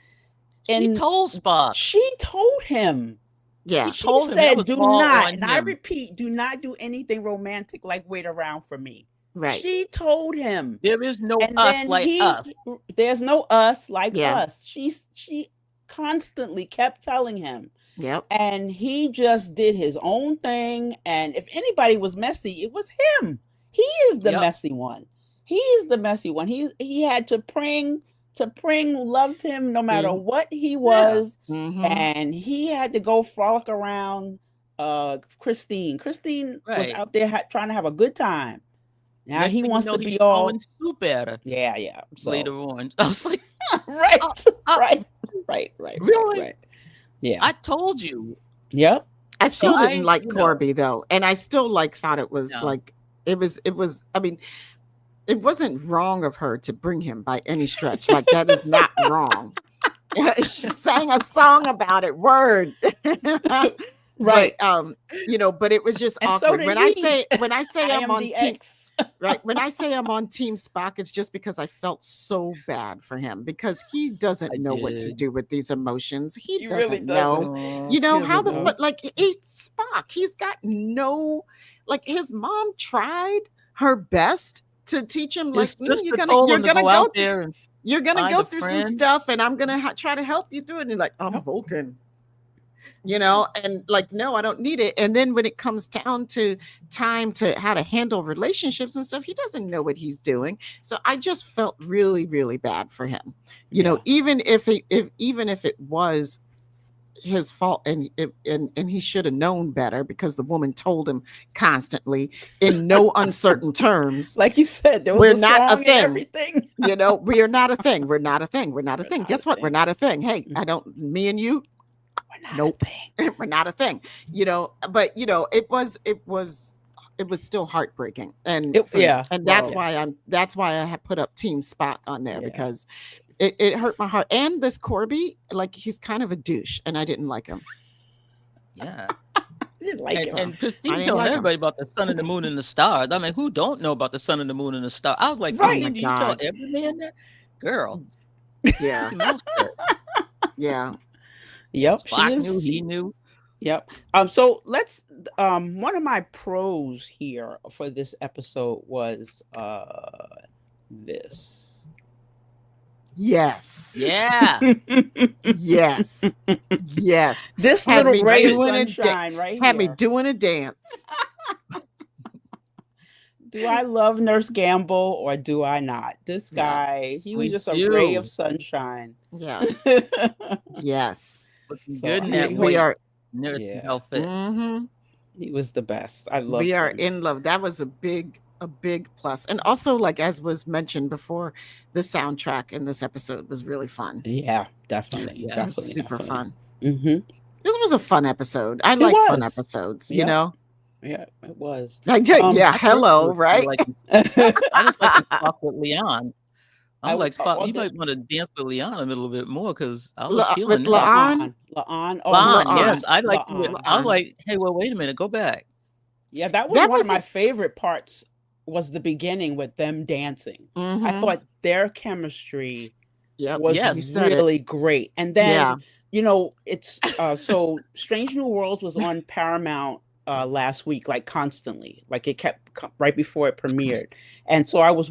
She told Spock. She told him. Yeah. She told him that said, was do all not, on and I him. repeat, do not do anything romantic like wait around for me. Right. She told him. There is no And us then like us. There's no us like Yeah. us. She constantly kept telling him. Yep. And he just did his own thing. And if anybody was messy, it was him. He is the Yep. messy one. He is the messy one. He had to Pring loved him no matter See? what he was. Mhm. And he had to go frolic around Christine. Christine was Right. out there trying to have a good time. Now Next he thing you wants know, to he's be all throwing soup at her yeah. So, later on. I was like, right, oh, right. Really? Right. Yeah. I told you. Yep. I still I- didn't like you know. Corby though, and I still thought it was No. like it was. I mean, it wasn't wrong of her to bring him by any stretch. Like that is not wrong. She sang a song about it. Word. Right. But, but it was just And so awkward. did when he. I say I I'm am on the team, ex. right? When I say I'm on Team Spock, it's just because I felt so bad for him because he doesn't I know what to did. do with these emotions. He He doesn't really know. doesn't. You know He how doesn't the know. like he's Spock. He's got no his mom tried her best to teach him His you're sister gonna told you're him to gonna go go out there and find go a through some friend. stuff and I'm gonna try to help you through it. And you're like, I'm Vulcan. And no, I don't need it. And then when it comes down to time to how to handle relationships and stuff, he doesn't know what he's doing. So I just felt really, really bad for him. Even if it was his fault and he should have known better because the woman told him constantly in no uncertain terms. Like you said, there was We're a not a song and thing. everything. We are not a thing. We're not a thing. We're not a thing. not Guess a what? thing. We're not a thing. Hey, me and you, We're not Nope. a thing. we're not a thing. But it was still heartbreaking. And that's why I have put up Team Spock on there because it hurt my heart. And this Corby, he's kind of a douche and I didn't like him. Yeah. I didn't like him. And I Christine didn't telling like him. everybody about the sun and the moon and the stars. I mean, who don't know about the sun and the moon and the stars? I was like, Right. Christine, do you God. tell every man that? Girl. Yeah. Yeah. Yep. Spock knew. He knew. Yep. So let's. One of my pros here for this episode was this. Yes. Yeah. Yes. Yes. This Had little me ray of doing sunshine right Had me here. doing a dance. Do I love Nurse Gamble or do I not? This guy, he was just a ray of sunshine. Yes. Yes. Looking So, good in I that mean, white yeah. outfit. Mm-hmm. He was the best. I love. We are in love. That was a big plus. And also, like as was mentioned before, the soundtrack in this episode was really fun. Yeah, definitely. Yeah, definitely super fun. Mm-hmm. This was a fun episode. I like fun episodes, you know? Yeah, it was. Like, hello, right? I just like to talk with Leon. I'm like, Spock, you the- might want to dance with Leon a little bit more because I was feeling with that. La'an. La'an, yes. I like. I was La'an. like, hey, well, wait a minute, go back. Yeah, that was one of my favorite parts. Was the beginning with them dancing. Mm-hmm. I thought their chemistry was really great. And then you know, it's so Strange New Worlds was on Paramount last week, like constantly, like it kept right before it premiered. And so I was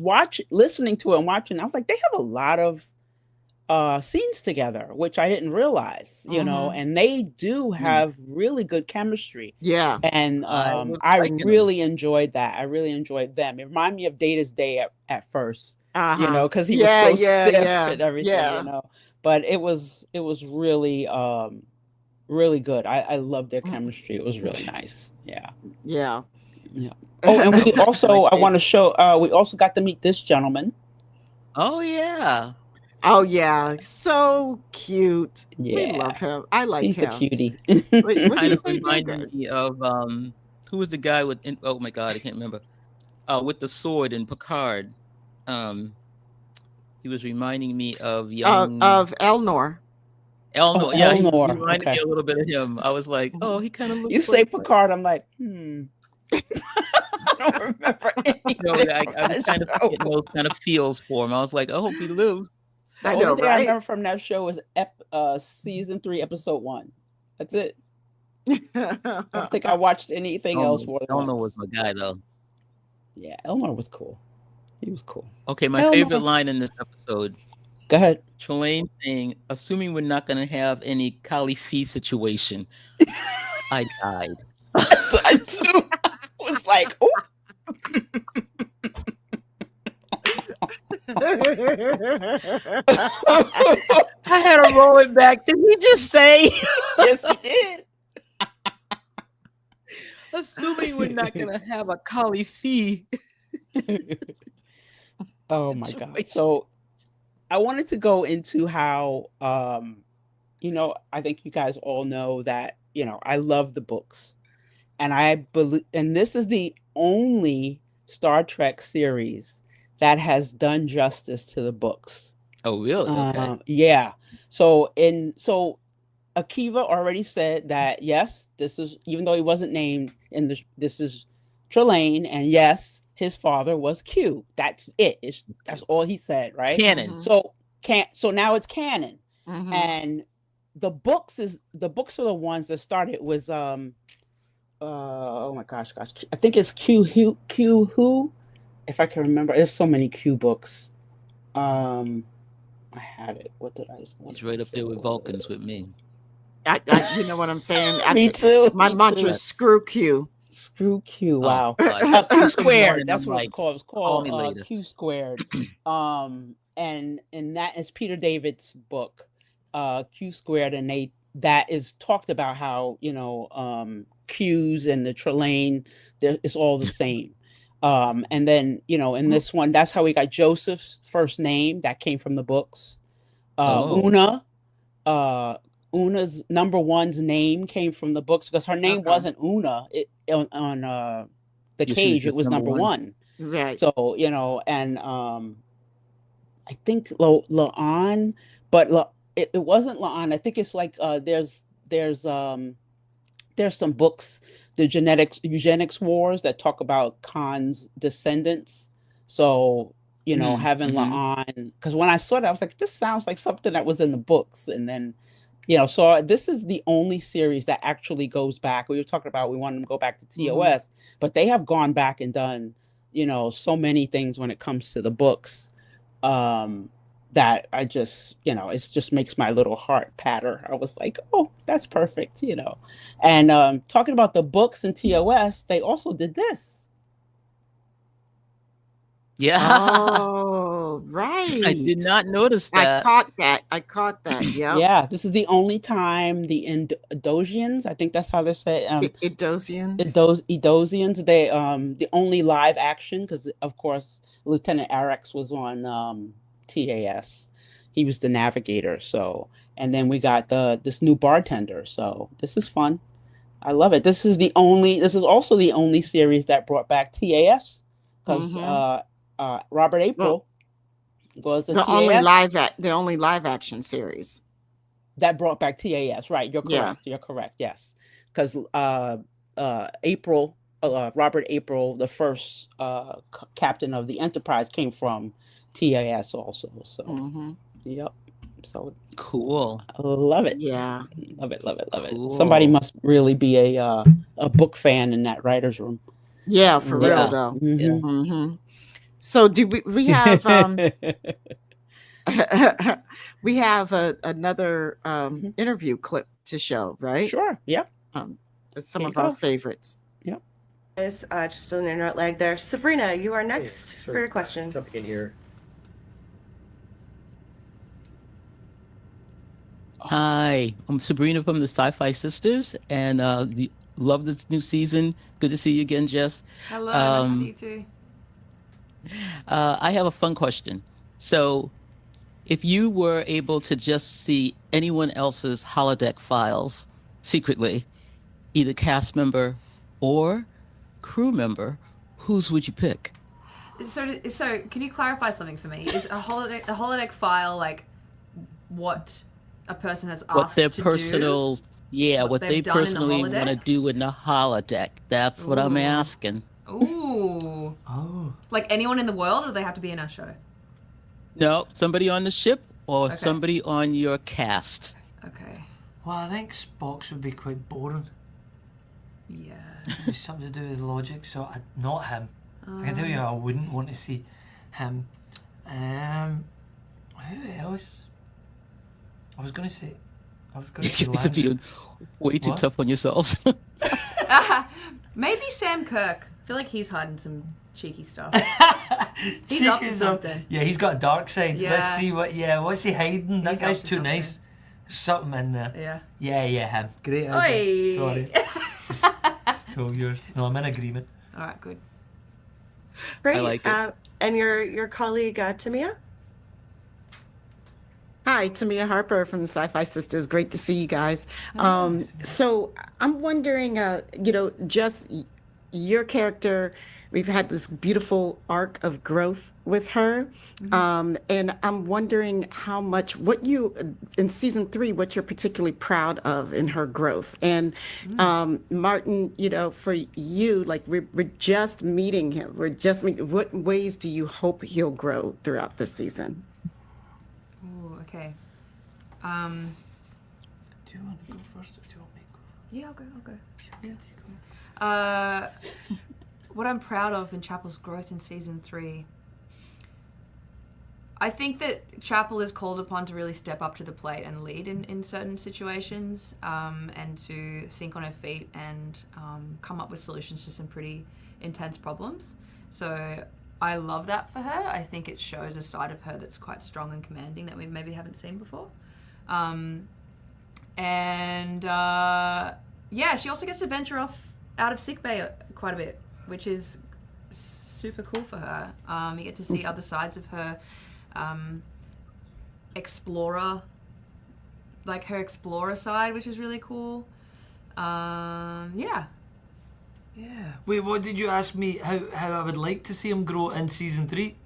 listening to it and watching. I was like, they have a lot of scenes together, which I didn't realize, you know, and they do have really good chemistry. Yeah. And I really enjoyed that. I really enjoyed them. It reminded me of Data's Day at first, you know, because he was so stiff and everything, you know. But it was really really good. I love their chemistry. It was really nice. Yeah. Yeah. Yeah. Oh, and we also I want to show we also got to meet this gentleman. Oh yeah. Oh yeah, so cute. Yeah, we love him. I like him. He's a cutie. What kind of reminded me of who was the guy with? Oh my God, I can't remember. With the sword in Picard. He was reminding me of young of Elnor. Elnor, yeah, he reminded me a little bit of him. I was like, oh, he kind of looks. You say Picard, I'm like, I don't remember anything. No, I was kind of getting those kind of feels for him. I was like, I hope he lives. The only thing I remember from that show is season 3, episode 1. That's it. I don't think I watched anything else. Elnor was my guy, though. Yeah, Elnor was cool. He was cool. Okay, my favorite line in this episode. Go ahead. Trelane saying, assuming we're not going to have any Kali Fee situation, I died. I too. I was like, oh. I had to roll it back. Did he just say? Yes, he did. Assuming we're not going to have a Kali Fee. Oh my God. So I wanted to go into how, you know, I think you guys all know that, you know, I love the books. And I believe, and this is the only Star Trek series that has done justice to the books. Oh, really? Okay. Yeah. So Akiva already said that, yes, this is, even though he wasn't named in this is Trelane, and yes, his father was Q. That's it. That's all he said, right? Canon. Mm-hmm. So now it's canon. Mm-hmm. And the books are the ones that started was oh my gosh, I think it's Q who, if I can remember. There's so many Q books. I had it. What did I? He's right up there with Vulcans with me. I you know what I'm saying? Me too. My mantra is screw Q. Screw Q. Wow. Q squared. That's what it's called. It's called Q squared. And that is Peter David's book, Q squared, and that is talked about how, you know, Q's and the Trelane, it's all the same. And then, you know, in this one, that's how we got Joseph's first name. That came from the books. Una's number one's name came from the books because her name wasn't Una. On the cage, it was number one. Right. So, you know, and I think La'an, but it wasn't La'an. I think it's like there's some books, the eugenics wars, that talk about Khan's descendants. So, you know, having La'an, because when I saw that, I was like, this sounds like something that was in the books. And then, you know, so this is the only series that actually goes back. We were talking about we wanted to go back to TOS, but they have gone back and done, you know, so many things when it comes to the books, that I just, you know, it just makes my little heart patter. I was like, oh, that's perfect, you know. And talking about the books and TOS, they also did this. Yeah. Oh, right. I did not notice that. I caught that. Yeah. Yeah. This is the only time the Idosians, I think that's how they say Idosians. Idosians. They the only live action, because of course Lieutenant Arax was on TAS. He was the navigator. So, and then we got this new bartender. So this is fun. I love it. This is also the only series that brought back TAS, because Robert April was the only live action series that brought back TAS. Right, you're correct. Yeah. You're correct. Yes, because Robert April, the first captain of the Enterprise, came from TAS also. So, yep. So cool. I love it. Yeah, love it. Cool. Somebody must really be a book fan in that writer's room. Yeah, for real though. So do we have we have another interview clip to show, right? Sure. Yep. Some of our favorites. Yep. Just an internet lag there. Sabrina, you are next for your question. Jumping in here. Hi, I'm Sabrina from the SyFy Sistas, and love this new season. Good to see you again, Jess. Hello, nice to see you too. I have a fun question. So, if you were able to just see anyone else's holodeck files secretly, either cast member or crew member, whose would you pick? So can you clarify something for me? Is a holodeck file like what a person has asked What their to personal, do? what they personally want to do in the holodeck. That's what I'm asking. Ooh. Oh. Like anyone in the world, or do they have to be in our show? No, somebody on the ship or somebody on your cast. Okay. Well, I think Spock's would be quite boring. Yeah. There's something to do with logic, so not him. I can tell you I wouldn't want to see him. Who else? I was gonna say You guys are being way too tough on yourselves. Maybe Sam Kirk. I feel like he's hiding some cheeky stuff. He's up to something. Yeah, he's got a dark side. Yeah. Let's see what's he hiding? That guy's too nice. There's something in there. Yeah. Yeah, him. Great idea. Oi. Sorry. Just stole yours. No, I'm in agreement. All right, good. Great. I like it. And your colleague, Tamia? Hi, Tamia Harper from the SyFy Sistas. Great to see you guys. So I'm wondering, just your character, we've had this beautiful arc of growth with her. And I'm wondering in season 3, what you're particularly proud of in her growth. And Martin, for you, like we're just meeting him. What ways do you hope he'll grow throughout this season? Okay. Do you want to go first or do you want me to go first? Yeah, I'll go. Yeah. What I'm proud of in Chapel's growth in season 3. I think that Chapel is called upon to really step up to the plate and lead in certain situations, and to think on her feet and come up with solutions to some pretty intense problems. So I love that for her. I think it shows a side of her that's quite strong and commanding that we maybe haven't seen before. She also gets to venture off out of sickbay quite a bit, which is super cool for her. You get to see other sides of her, explorer side, which is really cool. Yeah. Wait, what did you ask me? How I would like to see him grow in season 3?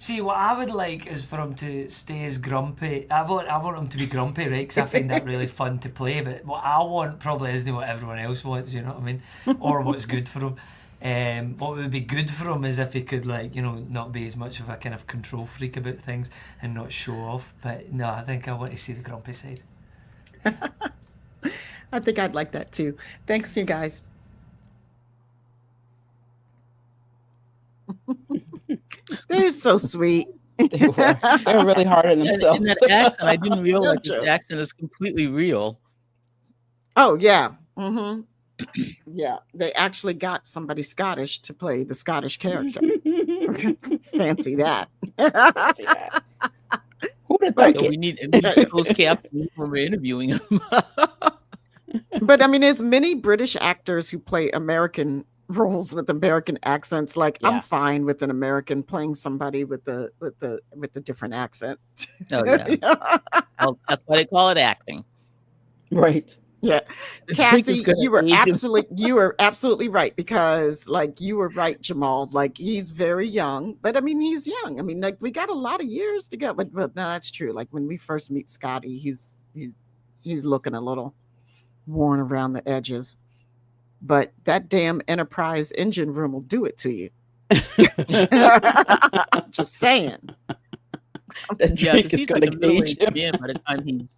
See, what I would like is for him to stay as grumpy. I want him to be grumpy, right? Because I find that really fun to play. But what I want probably isn't what everyone else wants, you know what I mean? Or what's good for him. What would be good for him is if he could, like, you know, not be as much of a kind of control freak about things and not show off. But no, I think I want to see the grumpy side. I think I'd like that too. Thanks, you guys. They're so sweet. They were really hard on themselves. And that accent, I didn't realize this accent is completely real. Oh, yeah. Mm-hmm. Yeah, they actually got somebody Scottish to play the Scottish character. Fancy that. Fancy that. Who would think it? We need those captions when we're interviewing them. But I mean, there's many British actors who play American roles with American accents. Like, I'm fine with an American playing somebody with the different accent. Oh yeah. Well, that's why they call it acting. Right. Yeah. Cassie, you were absolutely right, because like you were right, Jamal. Like, he's very young, but I mean, he's young. I mean, like, we got a lot of years to go. But no, that's true. Like, when we first meet Scotty, he's looking a little worn around the edges. But that damn Enterprise engine room will do it to you. Just saying. That drink is going to age him by the time he's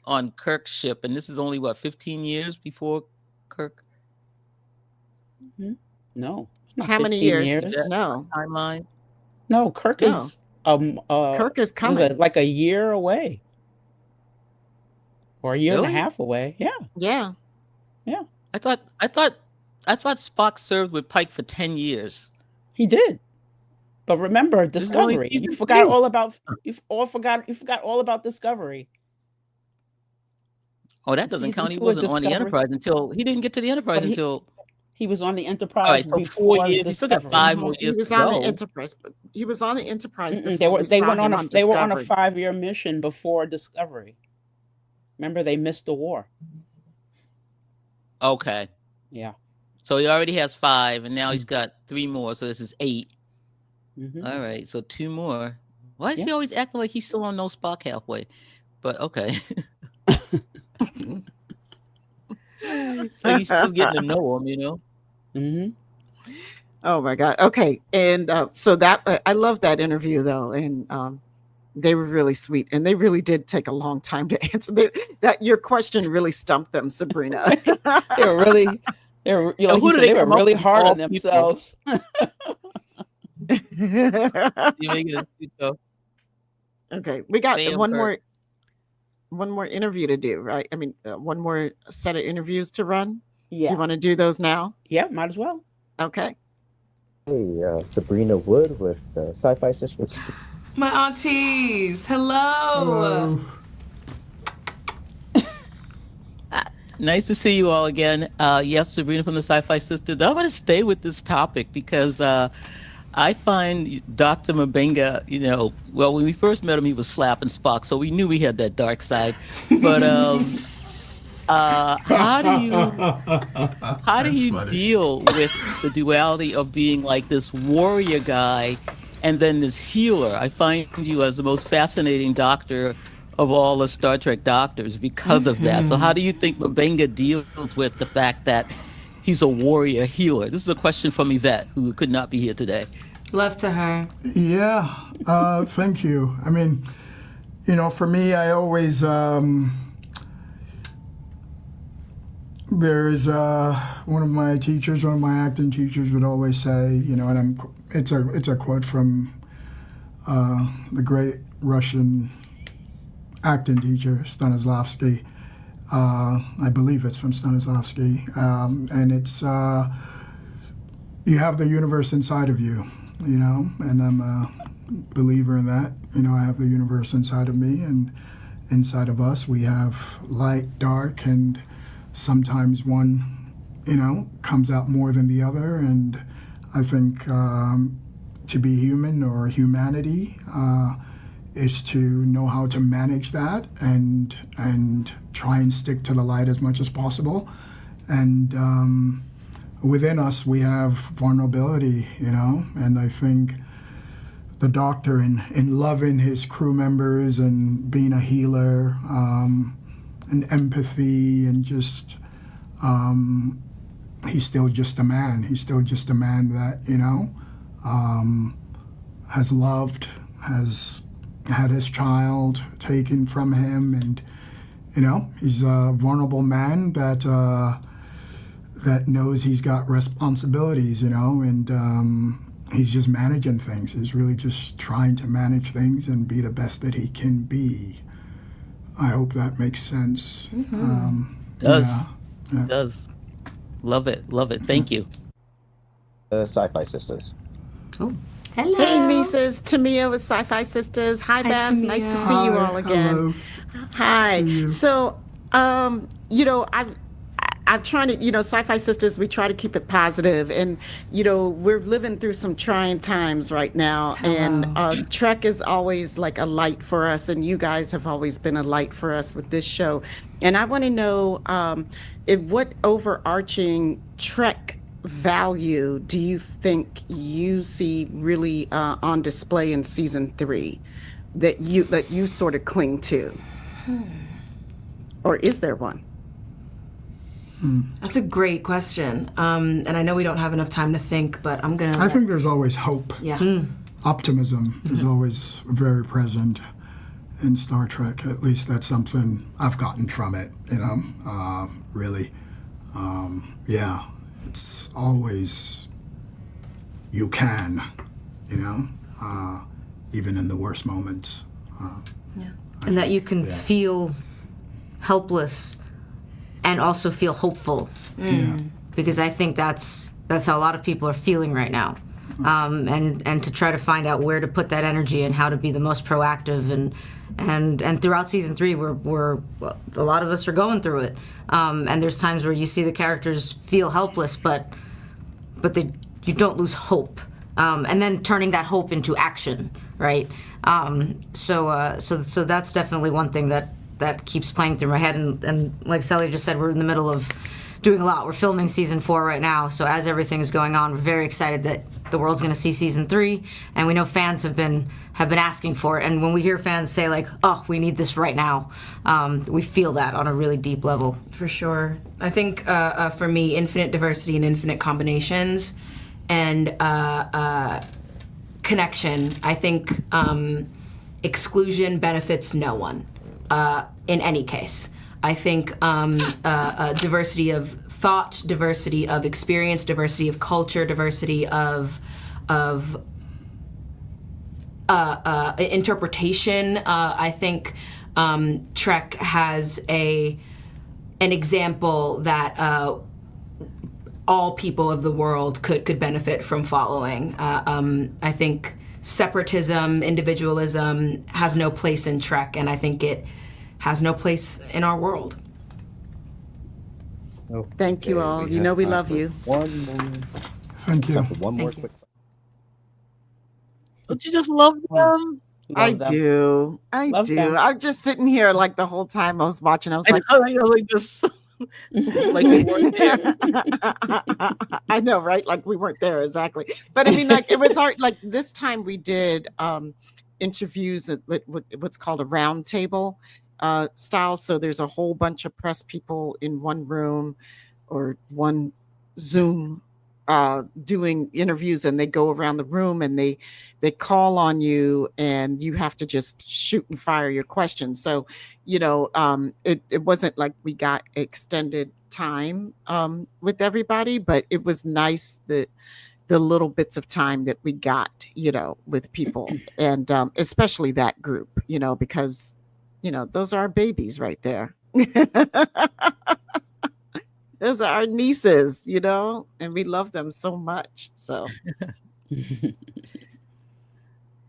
on Kirk's ship, and this is only what 15 years before Kirk. Mm-hmm. No, how many years? No timeline. No, Kirk is Kirk is coming like a year away, or a year and a half away. Yeah. I thought Spock served with Pike for 10 years. He did. But remember Discovery. You forgot all about Discovery. Oh, that doesn't count. He wasn't on the Enterprise until he didn't get to the Enterprise until he was on the Enterprise. All right, so 4 years. He still got 5 more years. He was on the Enterprise, but he was on the Enterprise. They were on a 5-year mission before Discovery. Remember, they missed the war. Okay. Yeah. So he already has 5, and now he's got 3 more. So this is 8. Mm-hmm. All right, so 2 more. Why is he always acting like he's still on No Spock halfway? But okay. So he's still getting to know him, you know. Mm-hmm. Oh my God. Okay, and so that I love that interview though, and they were really sweet, and they really did take a long time to answer. That your question really stumped them, Sabrina. they were really hard on themselves. Okay, we got one more interview to do, right? I mean, one more set of interviews to run. Yeah. Do you want to do those now? Yeah, might as well. Okay. Hey, Sabrina Wood with SyFy Sistas. My aunties, hello. Nice to see you all again. Yes, Sabrina from the SyFy Sistas. I'm going to stay with this topic because I find Dr. Mbenga, you know, well, when we first met him, he was slapping Spock, so we knew he had that dark side. But how do you deal with the duality of being like this warrior guy and then this healer? I find you as the most fascinating doctor of all the Star Trek doctors because of that. So how do you think Mbenga deals with the fact that he's a warrior healer? This is a question from Yvette, who could not be here today. Love to her. Yeah, thank you. I mean, you know, for me, I always, there's one of my teachers, one of my acting teachers would always say, you know, and it's a quote from the great Russian acting teacher, Stanislavski. I believe it's from Stanislavski, and it's you have the universe inside of you, you know, and I'm a believer in that. You know, I have the universe inside of me, and inside of us we have light, dark, and sometimes one, you know, comes out more than the other. And I think to be human or humanity is to know how to manage that and try and stick to the light as much as possible. And within us, we have vulnerability, you know, and I think the doctor in loving his crew members and being a healer, and empathy, and just he's still just a man. He's still just a man that, has loved, has had his child taken from him, and he's a vulnerable man that knows he's got responsibilities, and he's just managing things. He's really just trying to manage things and be the best that he can be. I hope that makes sense. Does. Love it. Thank you. SyFy Sistas. Oh, hello. Hey, nieces. Tamia with SyFy Sistas. Hi, Babs. Tamia. Nice to see you all again. Hello. Hi. See you. So, I'm trying to, SyFy Sistas, we try to keep it positive, and, we're living through some trying times right now, and Trek is always like a light for us, and you guys have always been a light for us with this show. And I want to know, what overarching Trek value do you think you see really on display in season 3 that you sort of cling to? Or is there one? That's a great question. And I know we don't have enough time to think, but I'm going to... I think there's always hope. Yeah. Optimism is always very present in Star Trek. At least that's something I've gotten from it, really. Yeah, it's always, you can, even in the worst moments. And that you can feel helpless and also feel hopeful. Because I think that's how a lot of people are feeling right now. And to try to find out where to put that energy and how to be the most proactive, and throughout season 3 we're a lot of us are going through it. And there's times where you see the characters feel helpless, but you don't lose hope. And then turning that hope into action, right? So that's definitely one thing that keeps playing through my head. And like Celia just said, we're in the middle of doing a lot. We're filming season 4 right now, so as everything is going on, we're very excited that the world's going to see season 3, and we know fans have been asking for it. And when we hear fans say like, "Oh, we need this right now," we feel that on a really deep level. For sure. I think for me, infinite diversity and infinite combinations, and connection. I think exclusion benefits no one in any case. I think diversity of thought, diversity of experience, diversity of culture, diversity of interpretation. I think Trek has an example that all people of the world could benefit from following. I think separatism, individualism has no place in Trek, and I think it has no place in our world. Thank you all. We love you. One more. Thank you. One more quick. Don't you just love them? I do. Love them. I'm just sitting here like the whole time I was watching. I was like, like this. Like we weren't there. I know, right? Like we weren't there, exactly. But I mean, like it was hard. Like this time we did interviews with what's called a roundtable style. So there's a whole bunch of press people in one room or one Zoom doing interviews, and they go around the room and they call on you, and you have to just shoot and fire your questions. So it wasn't like we got extended time with everybody, but it was nice that the little bits of time that we got with people, and especially that group, because those are our babies right there. Those are our nieces, and we love them so much. So,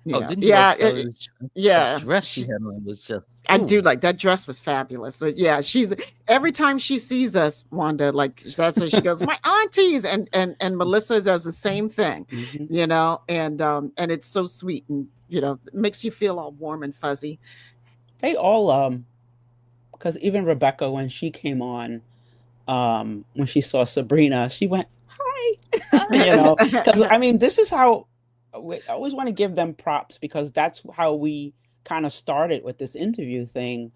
The dress she had on was just. I do like that dress was fabulous. But yeah, she's every time she sees us, Wanda, like that's what she goes, my aunties, and Melissa does the same thing, and it's so sweet, and it makes you feel all warm and fuzzy. They all because even Rebecca, when she came on, when she saw Sabrina, she went, hi. Because I mean, this is how I always want to give them props because that's how we kind of started with this interview thing.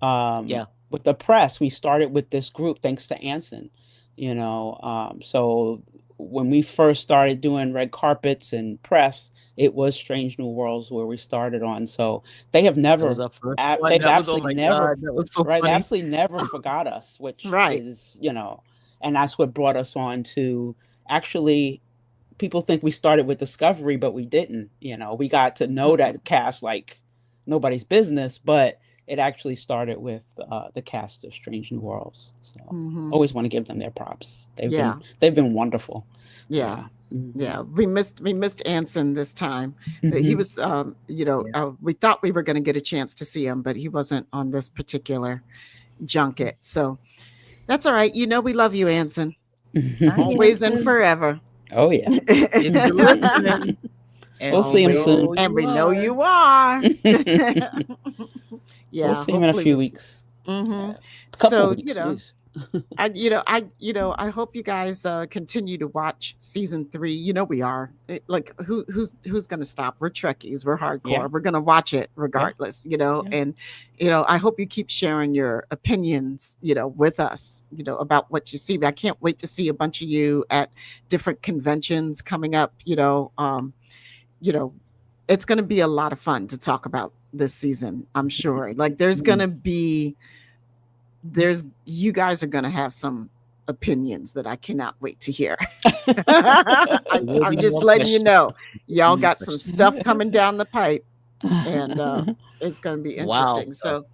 With the press, we started with this group thanks to Anson, you know. So when we first started doing red carpets and press, it was Strange New Worlds where we started on. So they have never, they've absolutely never, right? They absolutely never forgot us, which is, you know, and that's what brought us on to actually. People think we started with Discovery, but we didn't. You know, we got to know that cast like nobody's business, but it actually started with the cast of Strange New Worlds. So always want to give them their props. They've been wonderful. Yeah. We missed Anson this time. He was, you know, we thought we were going to get a chance to see him, but he wasn't on this particular junket. So that's all right. You know, we love you, Anson. Always and forever. Oh yeah. We'll see him soon. And we know you are. We'll see him in a few weeks. So, you know, I hope you guys continue to watch season 3. You know, we are who's going to stop? We're Trekkies. We're hardcore. Yeah. We're going to watch it regardless, you know, and, you know, I hope you keep sharing your opinions, you know, with us, you know, about what you see. I can't wait to see a bunch of you at different conventions coming up, you know, it's going to be a lot of fun to talk about this season. I'm sure like there's going to be, you guys are going to have some opinions that I cannot wait to hear. I'm just letting you know, y'all got some stuff coming down the pipe and it's going to be interesting. Wow. So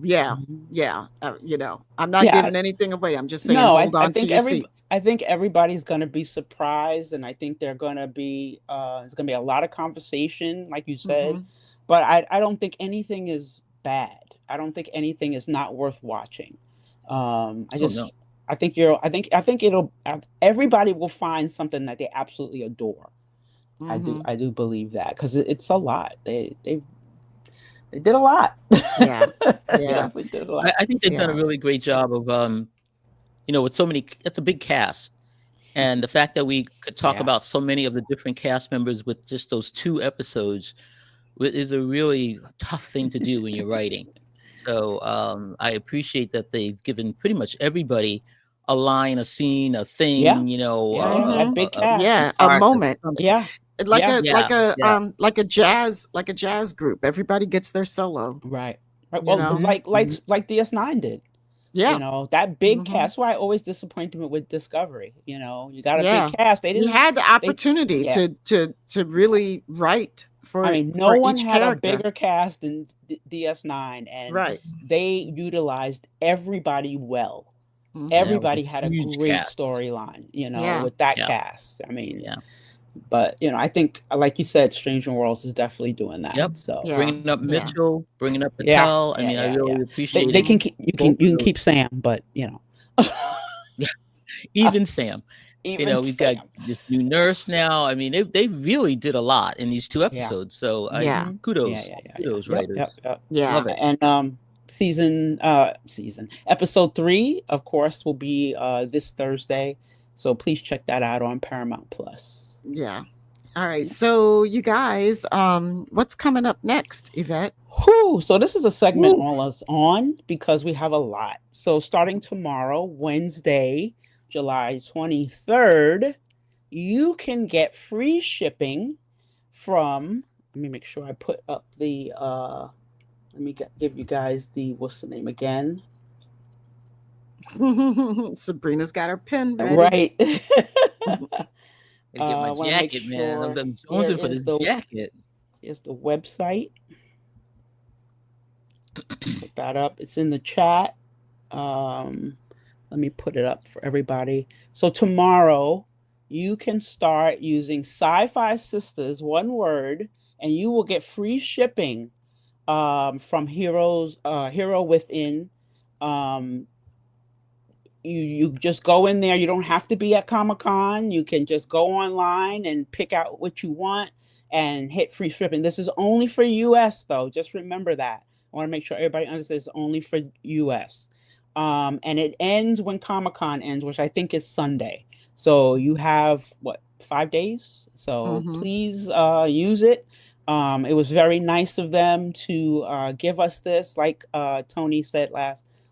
you know, I'm not giving anything away. I'm just saying, hold on to your seats. I think everybody's going to be surprised, and I think they're going to be, there's going to be a lot of conversation, like you said, but I don't think anything is bad. I don't think anything is not worth watching. I think it'll, everybody will find something that they absolutely adore. I do believe that because it's a lot. They did a lot. Yeah. Definitely did a lot. I think they've done a really great job of, you know, with so many, it's a big cast. And the fact that we could talk about so many of the different cast members with just those 2 episodes is a really tough thing to do when you're writing. So I appreciate that they've given pretty much everybody a line, a scene, a thing, you know, a big cast, a moment. Like a jazz group. Everybody gets their solo. Right. Well, like DS9 did. Yeah. You know, that big cast. That's why I always disappointed me with Discovery. You know, you got a big cast. They didn't. You had the opportunity to really write for. I mean, no one had a bigger cast than DS9, and they utilized everybody well. Everybody had a great storyline. You know, with that cast. I mean, but you know, I think, like you said, Strange New Worlds is definitely doing that. So bringing up Mitchell, bringing up Patel. I mean, I really appreciate. They can keep, you can keep Sam, but you know, even Sam. You know, we've got this new nurse now. I mean, they really did a lot in these 2 episodes. So kudos, kudos, writers. Love it. And episode 3, of course, will be this Thursday. So please check that out on Paramount Plus. Yeah. All right. So you guys, what's coming up next, Yvette? So this is a segment all us on because we have a lot. So starting tomorrow, Wednesday, July 23rd, you can get free shipping from, let me make sure I put up the, give you guys the, what's the name again? Sabrina's got her pen ready. Right. Get my jacket, man. I'm jonesing for this jacket. Here's the website. Put that up. It's in the chat. Let me put it up for everybody. So tomorrow, you can start using SyFy Sistas, one word, and you will get free shipping from Hero Within. You just go in there. You don't have to be at Comic-Con. You can just go online and pick out what you want and hit free shipping. This is only for US though. Just remember that. I want to make sure everybody understands it's only for US. And it ends when Comic-Con ends, which I think is Sunday. So you have 5 days. So Mhm. please use it. It was very nice of them to give us this. Like Tony said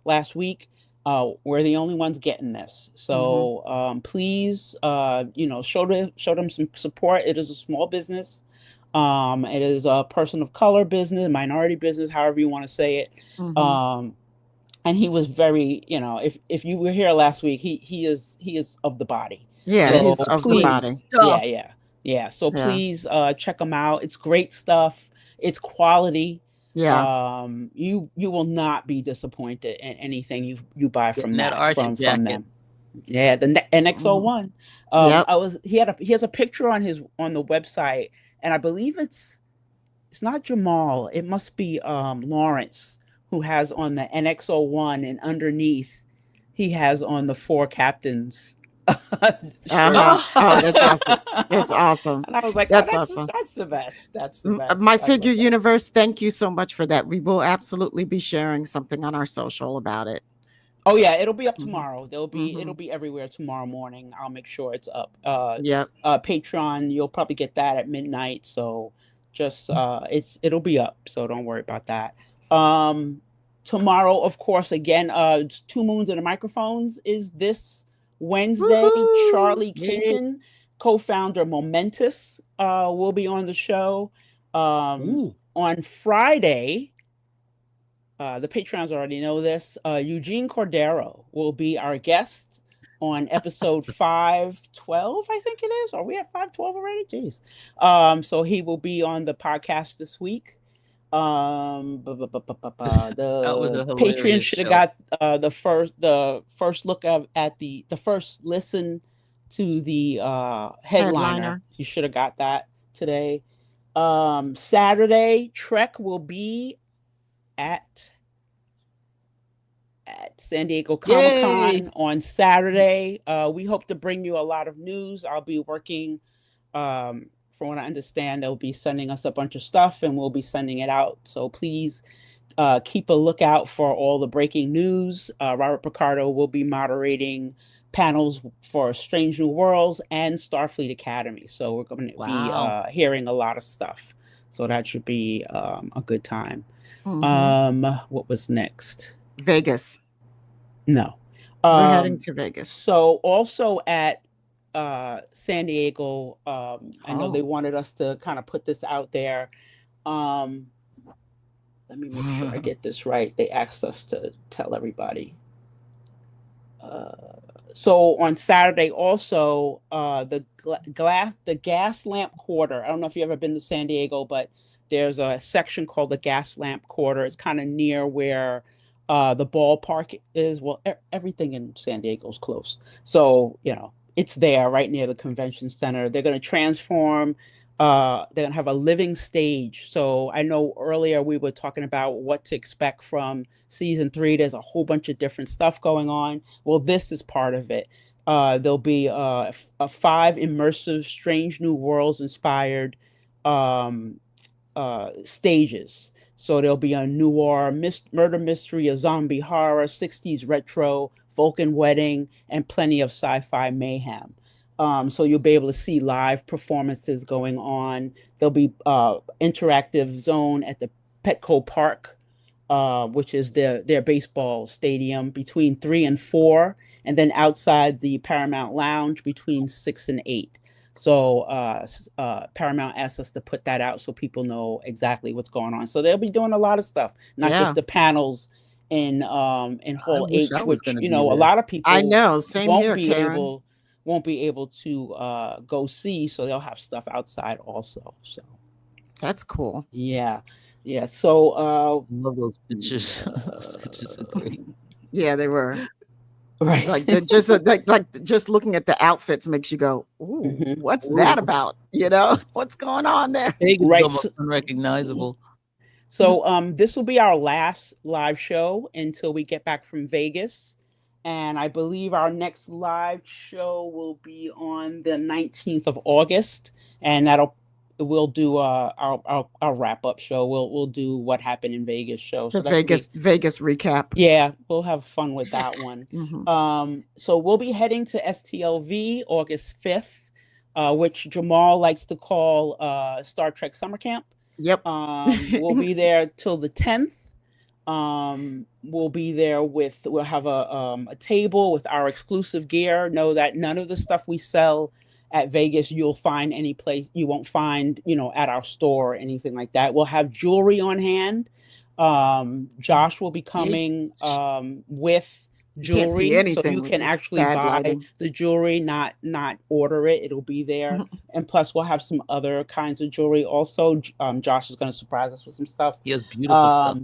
last week, we're the only ones getting this. So please, show them some support. It is a small business. It is a person of color business, minority business, however you want to say it. And he was very, if you were here last week, he is of the body. Yeah, So he's of the body. please, yeah. So Yeah. please check him out. It's great stuff. It's quality. Yeah. You will not be disappointed in anything you buy from Getting that Archer from jacket. them. Yeah, the NX01. Yep. He has a picture on the website, and I believe it's not Jamal. It must be Lawrence, who has on the NX01, and underneath he has on the 4 captains. Oh, that's awesome. That's awesome. And I was like, that's awesome. That's the best. That's the best. My Figure Universe, thank you so much for that. We will absolutely be sharing something on our social about it. Oh yeah, it'll be up tomorrow. It'll be everywhere tomorrow morning. I'll make sure it's up. Patreon, you'll probably get that at midnight. So just it'll be up. So don't worry about that. Tomorrow, of course, again, 2 Moons and the Microphones is this Wednesday. Woo-hoo! Charlie Caton, co-founder Momentous, will be on the show. On Friday, the Patreons already know this. Eugene Cordero will be our guest on episode 512, I think it is. Are we at 512 already? Jeez. So he will be on the podcast this week. The Patreon should have got the first look at the first listen to the headliner. You should have got that today. Saturday, Trek will be at San Diego Comic-Con on Saturday. We hope to bring you a lot of news. I'll be working, from what I understand, they'll be sending us a bunch of stuff and we'll be sending it out. So please keep a lookout for all the breaking news. Robert Picardo will be moderating panels for Strange New Worlds and Starfleet Academy. So we're going to be hearing a lot of stuff. So that should be a good time. What was next? Vegas. No. We're heading to Vegas. So also at San Diego, I know they wanted us to kind of put this out there. Let me make sure I get this right. They asked us to tell everybody. So on Saturday also, the gas lamp quarter. I don't know if you've ever been to San Diego, but there's a section called the gas lamp quarter. It's kind of near where the ballpark is. Well, everything in San Diego is close. So, it's there right near the convention center. They're going to transform. They're going to have a living stage. So I know earlier we were talking about what to expect from season 3. There's a whole bunch of different stuff going on. Well, this is part of it. There'll be 5 immersive Strange New Worlds inspired stages. So there'll be a noir murder mystery, a zombie horror, 60s retro, Vulcan wedding, and plenty of sci-fi mayhem. So you'll be able to see live performances going on. There'll be interactive zone at the Petco Park, which is their baseball stadium, between 3 and 4, and then outside the Paramount Lounge between 6 and 8. So Paramount asked us to put that out so people know exactly what's going on. So they'll be doing a lot of stuff, not just the panels in Hall H, which a lot of people won't be able to go see. So they'll have stuff outside also. So that's cool. Yeah. So love those pictures. Those pictures are great. Yeah, they were. Right. Like just just looking at the outfits makes you go, ooh, what's that about? What's going on there? Right. Almost unrecognizable. So this will be our last live show until we get back from Vegas. And I believe our next live show will be on the 19th of August. And we'll do our wrap-up show. We'll do what happened in Vegas show. So Vegas recap. Yeah, we'll have fun with that one. So we'll be heading to STLV August 5th. which Jamal likes to call Star Trek Summer Camp. Yep. We'll be there till the 10th. We'll be there we'll have a table with our exclusive gear. Know that none of the stuff we sell at Vegas you won't find, at our store or anything like that. We'll have jewelry on hand. Josh will be coming with jewelry, so you can actually buy the jewelry, not order it. It'll be there. And plus we'll have some other kinds of jewelry also. Josh is going to surprise us with some stuff. He has beautiful stuff.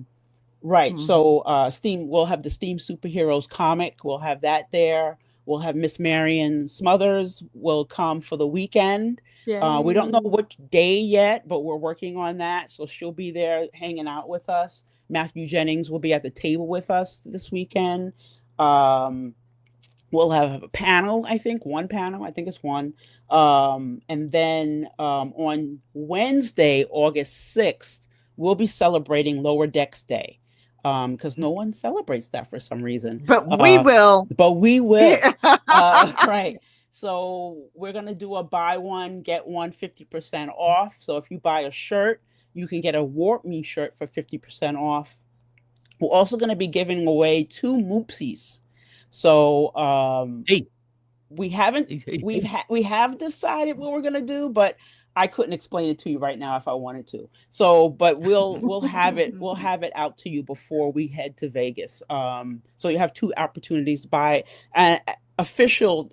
Right. So we'll have the Steam Superheroes comic. We'll have that there. We'll have Miss Marion Smothers will come for the weekend. We don't know which day yet, but we're working on that. So she'll be there hanging out with us. Matthew Jennings will be at the table with us this weekend. We'll have a panel, I think it's one. And then on Wednesday, August 6th, we'll be celebrating Lower Decks Day. Because no one celebrates that for some reason. But we will. Right. So we're going to do a buy one, get one 50% off. So if you buy a shirt, you can get a Warp Me shirt for 50% off. We're also going to be giving away 2 Moopsies. So we have decided what we're going to do, but I couldn't explain it to you right now if I wanted to. So, but we'll have it out to you before we head to Vegas. So you have 2 opportunities to buy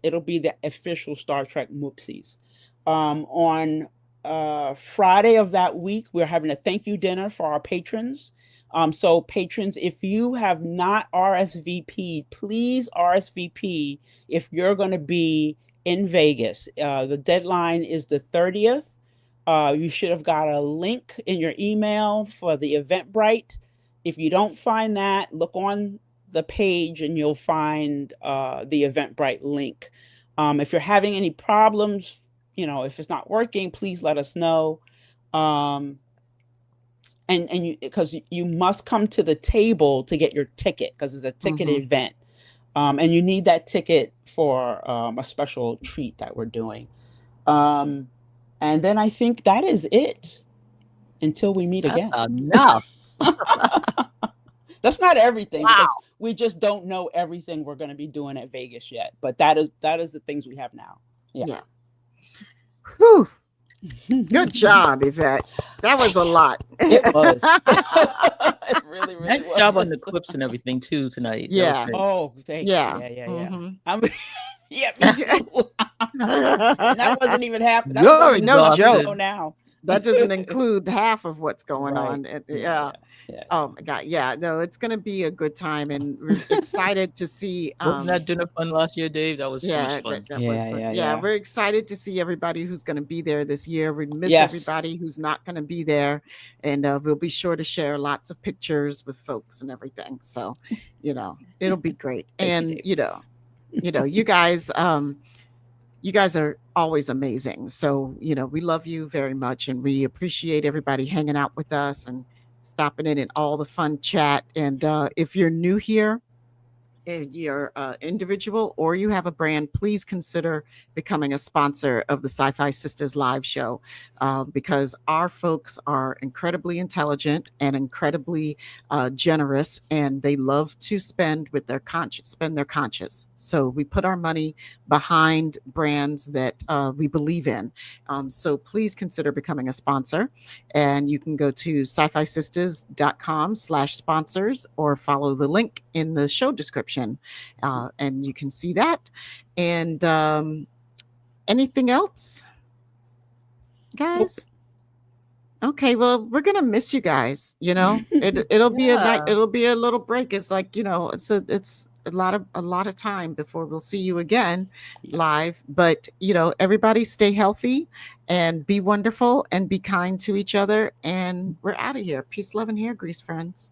it'll be the official Star Trek Moopsies. On Friday of that week, we're having a thank you dinner for our patrons. So patrons, if you have not RSVP'd, please RSVP if you're going to be in Vegas. The deadline is the 30th. You should have got a link in your email for the Eventbrite. If you don't find that, look on the page and you'll find the Eventbrite link. If you're having any problems, if it's not working, please let us know. Because you must come to the table to get your ticket, because it's a ticket event. And you need that ticket for a special treat that we're doing. And then I think that is it until we meet again. Enough. That's not everything, because we just don't know everything we're going to be doing at Vegas yet. But that is the things we have now. Yeah. Whew. Good job, Yvette. That was a lot. It was. It really nice was. job on the clips and everything too tonight. Yeah. Oh, thanks. Yeah. Yeah. Yeah, me too. And that wasn't even half. No joke. Now that doesn't include half of what's going on. Yeah. Oh my God. Yeah. No, it's going to be a good time, and we're excited to see. Wasn't that dinner fun last year, Dave? That was so much fun. That was fun. Yeah, we're excited to see everybody who's going to be there this year. We miss everybody who's not going to be there, and we'll be sure to share lots of pictures with folks and everything. So, it'll be great. And you guys are always amazing. So, we love you very much, and we appreciate everybody hanging out with us and stopping in and all the fun chat. And if you're new here, and you're individual or you have a brand, please consider becoming a sponsor of the SyFy Sistas live show, because our folks are incredibly intelligent and incredibly generous, and they love to spend their conscience. So we put our money behind brands that we believe in. So please consider becoming a sponsor, and you can go to syfysistas.com/sponsors or follow the link in the show description. And you can see that. And anything else, guys? Okay, well, we're gonna miss you guys. It'll be a little break. It's like it's a lot of time before we'll see you again live. But everybody stay healthy and be wonderful and be kind to each other. And we're out of here. Peace, love, and hair grease, friends.